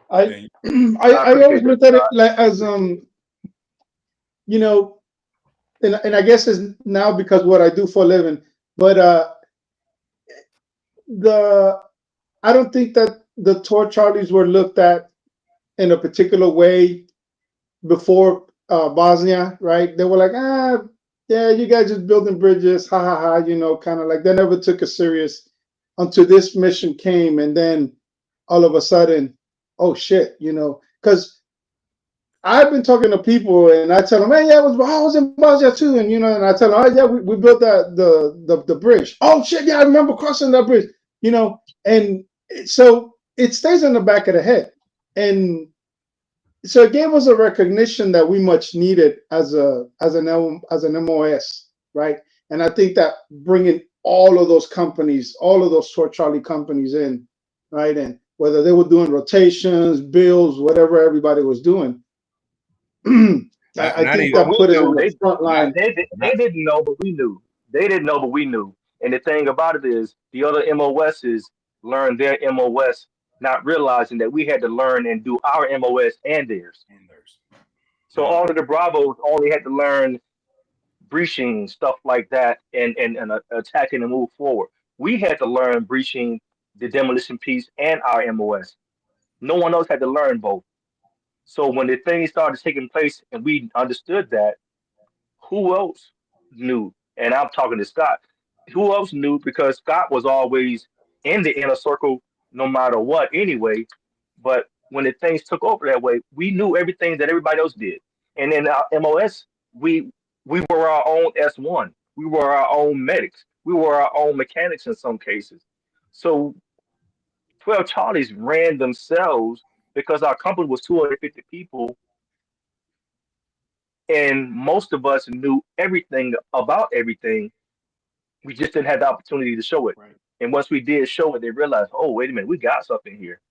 I always looked at it like as you know, and I guess it's now because what I do for a living, but I don't think that the 12 Charlies were looked at in a particular way before Bosnia, right? They were like, yeah, you guys just building bridges, ha ha ha, you know, kind of like they never took it serious until this mission came, and then all of a sudden, oh shit, you know, because I've been talking to people and I tell them, hey, yeah, I was in Bosnia too, and you know, and I tell them, oh yeah, we built the bridge. Oh shit, yeah, I remember crossing that bridge, you know, and so it stays in the back of the head, and so it gave us a recognition that we much needed as an MOS, right? And I think that bringing all of those companies, all of those 12 Charlie companies in, right, and whether they were doing rotations, bills, whatever everybody was doing, I think that put it on the front line. They didn't know, but we knew. They didn't know, but we knew. And the thing about it is, the other MOSs learned their MOS, not realizing that we had to learn and do our MOS and theirs. So all of the Bravos only had to learn breaching, stuff like that, and attacking and move forward. We had to learn breaching, the demolition piece, and our MOS. No one else had to learn both. So when the things started taking place and we understood that, who else knew? And I'm talking to Scott. Who else knew? Because Scott was always in the inner circle no matter what anyway. But when the things took over that way, we knew everything that everybody else did. And in our MOS, we were our own S1. We were our own medics. We were our own mechanics in some cases. So 12 Charlies ran themselves because our company was 250 people. And most of us knew everything about everything. We just didn't have the opportunity to show it. Right. And once we did show it, they realized, oh, wait a minute, we got something here.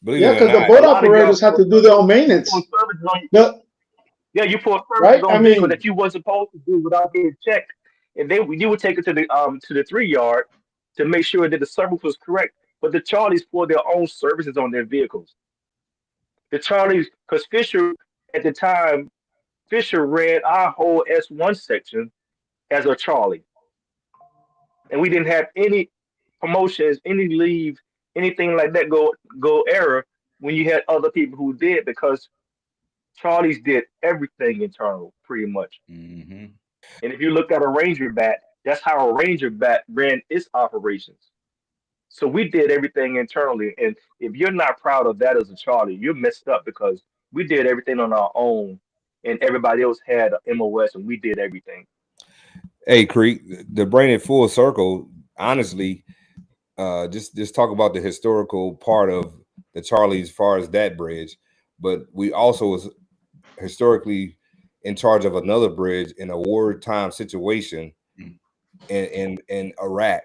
Yeah, because the boat operators have to do their own maintenance. Yeah, you put services on vehicle that you weren't supposed to do without getting checked, and then you would take it to the 3 yard to make sure that the service was correct. But the Charlies poured their own services on their vehicles. The Charlies, because Fisher at the time, Fisher ran our whole S1 section as a Charlie, and we didn't have any promotions, any leave, anything like that go error when you had other people who did, because Charlies did everything internal pretty much. Mm-hmm. And if you look at a Ranger Bat, that's how a Ranger Bat ran its operations. So we did everything internally. And if you're not proud of that as a Charlie, you're messed up, because we did everything on our own and everybody else had a MOS and we did everything. Hey, Creek, to bring it full circle, honestly, just talk about the historical part of the Charlies as far as that bridge. But we also was historically in charge of another bridge in a wartime situation in Iraq.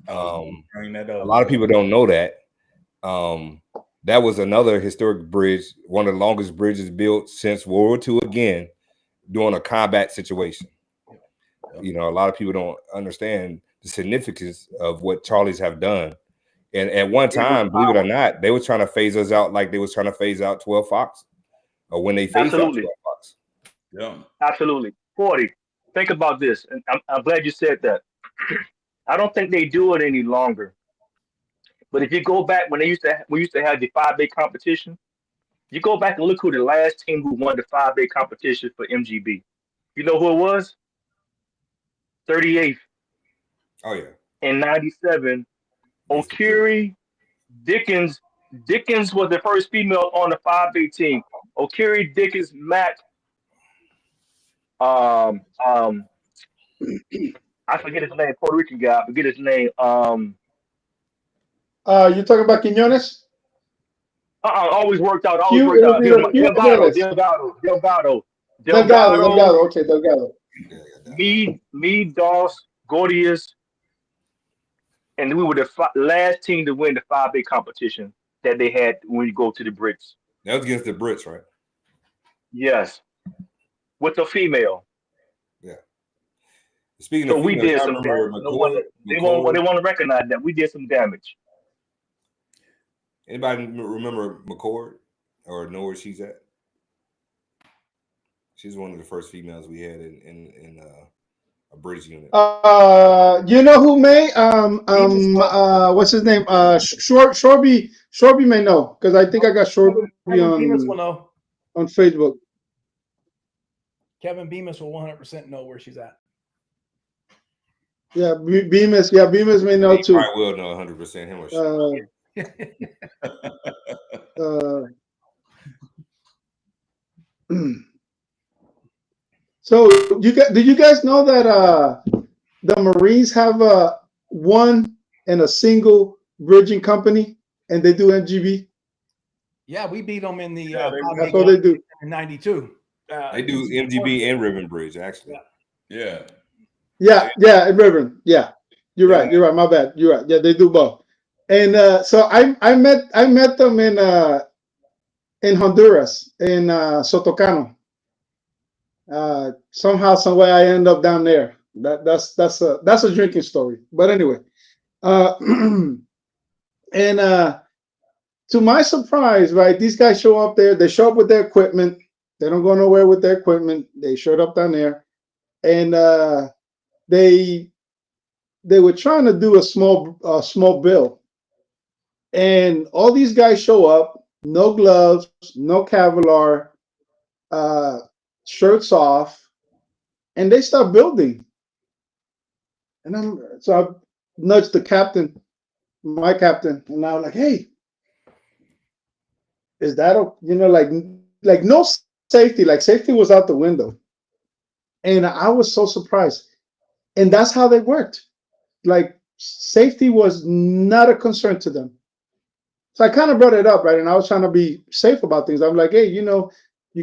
Bring that up. A lot of people don't know that. That was another historic bridge, one of the longest bridges built since World War II, again, during a combat situation. You know, a lot of people don't understand the significance of what Charlies have done. And at one time, believe it or not, they were trying to phase us out like they was trying to phase out 12 Fox, or when they phased out 12 Fox. Yeah, absolutely. 40. Think about this, and I'm glad you said that. I don't think they do it any longer. But if you go back when we used to have the 5-day competition, you go back and look who the last team who won the 5-day competition for MGB. You know who it was? 38th. Oh yeah. In 97, O'Keefe Dickens. Dickens was the first female on the 5-day team. O'Keefe Dickens, Mac. I forget his name. Puerto Rican guy. I forget his name. You talking about Quiñones? Always worked out. Delgado. Okay, Delgado. Me, Doss, Gordius, and we were the last team to win the 5-day competition that they had when you go to the Brits. That was against the Brits, right? Yes, with the female. Yeah. Speaking so of we female, did some damage. They want to recognize that we did some damage. Anybody remember McCord or know where she's at? She's one of the first females we had in a British unit. You know who may? What's his name? Shorby may know, because I think I got Shorby on Facebook. Kevin Bemis will 100% know where she's at. Yeah, Bemis. Yeah, Bemis may know too. I will know 100% him or she. So did you guys know that the Marines have one and a single bridging company, and they do MGB? Yeah, we beat them in the that's what they do in '92. They do MGB and Ribbon Bridge, actually. Yeah, and Ribbon. Yeah, you're right. You're right. My bad. You're right. Yeah, they do both. And so I met them in Honduras, in Sotocano. Somehow, some way, I end up down there. That's a drinking story. But anyway, and to my surprise, right, these guys show up there. They show up with their equipment. They don't go nowhere with their equipment. They showed up down there, and they were trying to do a small bill. And all these guys show up, no gloves, no Kevlar, shirts off, and they start building. And I nudged the captain, my captain, and I was like, "Hey, is that like no safety? Like safety was out the window." And I was so surprised. And that's how they worked. Like safety was not a concern to them. So I kind of brought it up, right? And I was trying to be safe about things. I'm like, "Hey, you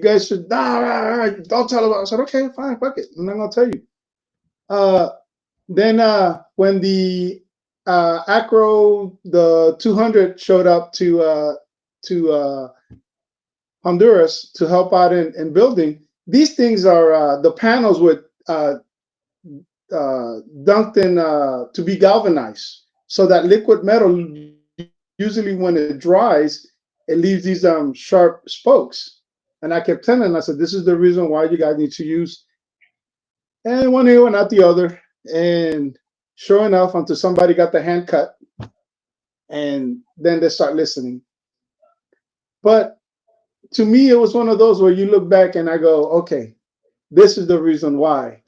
guys should don't tell about." I said, "Okay, fine, fuck it. I'm not gonna tell you." Then when the Acro, the 200 showed up to Honduras to help out in building, these things are the panels with dunked in to be galvanized. So that liquid metal, usually when it dries, it leaves these sharp spokes. And I kept telling them, I said, this is the reason why you guys need to use. And one ear went out the other. And sure enough, until somebody got the hand cut, and then they start listening. But to me, it was one of those where you look back and I go, okay, this is the reason why,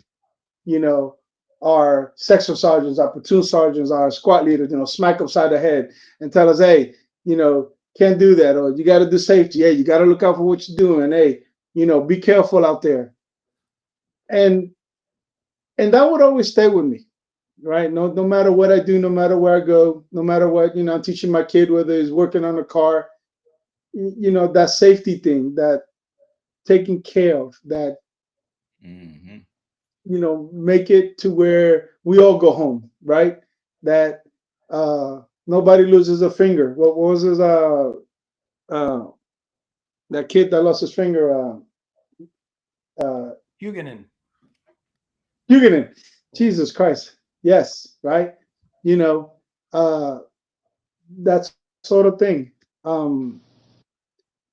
you know, our section sergeants, our platoon sergeants, our squad leaders, you know, smack upside the head and tell us, hey, you know, can't do that, or you got to do safety. Hey, you got to look out for what you're doing. Hey, you know, be careful out there. And that would always stay with me, right? No matter what I do, no matter where I go, no matter what, you know, I'm teaching my kid, whether he's working on a car, you know, that safety thing, that taking care of, that, Mm-hmm. you know, make it to where we all go home, right? That nobody loses a finger. What was his that kid that lost his finger? Huguenin. Huguenin. Jesus Christ. Yes, right. You know, that sort of thing.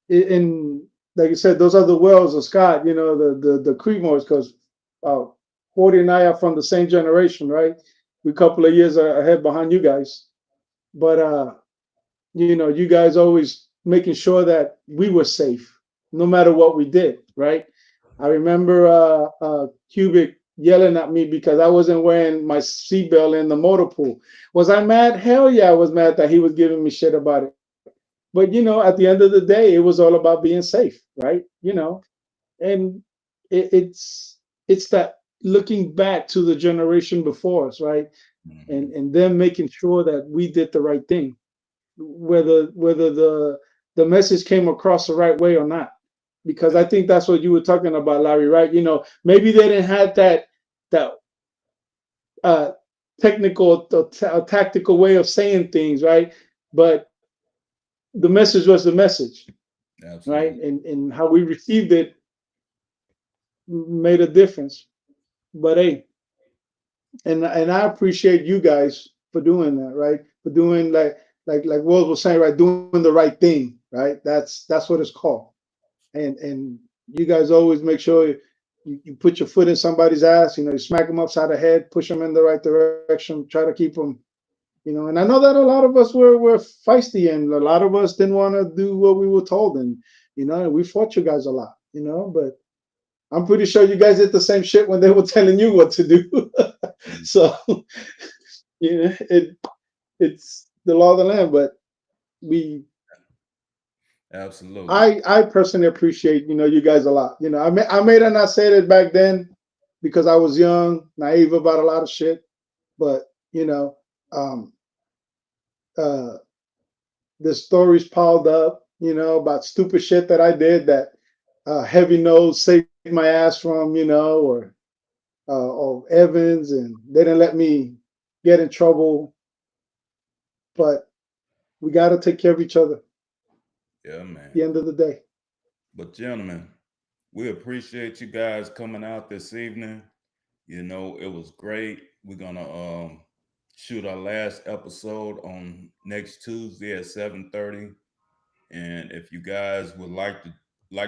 In like you said, those are the Wells of Scott. You know, the Creedmoors, because 40 and I are from the same generation, right? We're a couple of years ahead behind you guys, but you know, you guys always making sure that we were safe, no matter what we did, right? I remember Cubic yelling at me because I wasn't wearing my seatbelt in the motor pool. Was I mad? Hell yeah, I was mad that he was giving me shit about it. But you know, at the end of the day, it was all about being safe, right? You know, and it's that looking back to the generation before us, right? Mm-hmm. And them making sure that we did the right thing, whether the message came across the right way or not. Because I think that's what you were talking about, Larry, right? You know, maybe they didn't have that uh, technical tactical way of saying things, right? But the message was the message, right? Absolutely. And how we received it made a difference. But hey, and I appreciate you guys for doing that, right? For doing like Rose was saying, right? Doing the right thing, right? That's what it's called. And you guys always make sure you put your foot in somebody's ass. You know, you smack them upside the head, push them in the right direction, try to keep them. You know, and I know that a lot of us were feisty, and a lot of us didn't want to do what we were told, and you know, we fought you guys a lot. You know, but I'm pretty sure you guys did the same shit when they were telling you what to do. So, you know, it's the law of the land. But we, Absolutely. I personally appreciate, you know, you guys a lot. You know, I may have not said it back then because I was young, naive about a lot of shit. But you know, the stories piled up, you know, about stupid shit that I did that Heavy Nose saved my ass from, you know, or Evans, and they didn't let me get in trouble. But we got to take care of each other Yeah, at man. the end of the day. But gentlemen, we appreciate you guys coming out this evening. You know, it was great. We're gonna shoot our last episode on next Tuesday at 7:30. And if you guys would like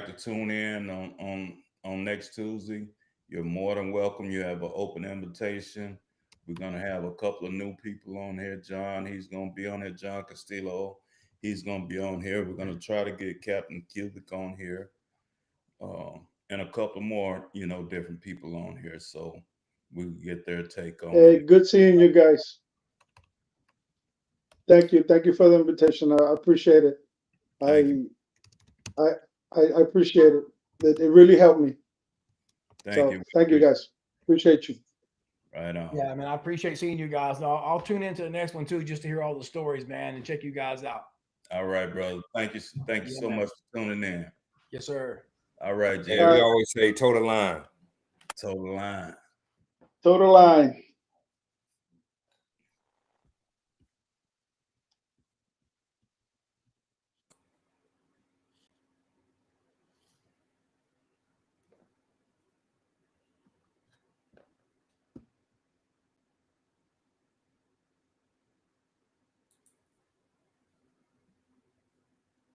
to tune in on next Tuesday, you're more than welcome. You have an open invitation. We're gonna have a couple of new people on here. John, he's gonna be on here. John Castillo, he's gonna be on here. We're gonna try to get Captain Cubic on here, and a couple more, you know, different people on here, so we can get their take on Hey, it. good seeing you guys. Thank you for the invitation. I appreciate it. Thank you. I I appreciate it. It really helped me. Thank So you. thank you guys. Appreciate you. Right on. Yeah, man, I appreciate seeing you guys. I'll tune into the next one too, just to hear all the stories, man, and check you guys out. All right, brother. Thank you Yeah, so man. much for tuning in. Yes, sir. All right, Yeah, Jerry. we always say toe the line. Total line. Total line.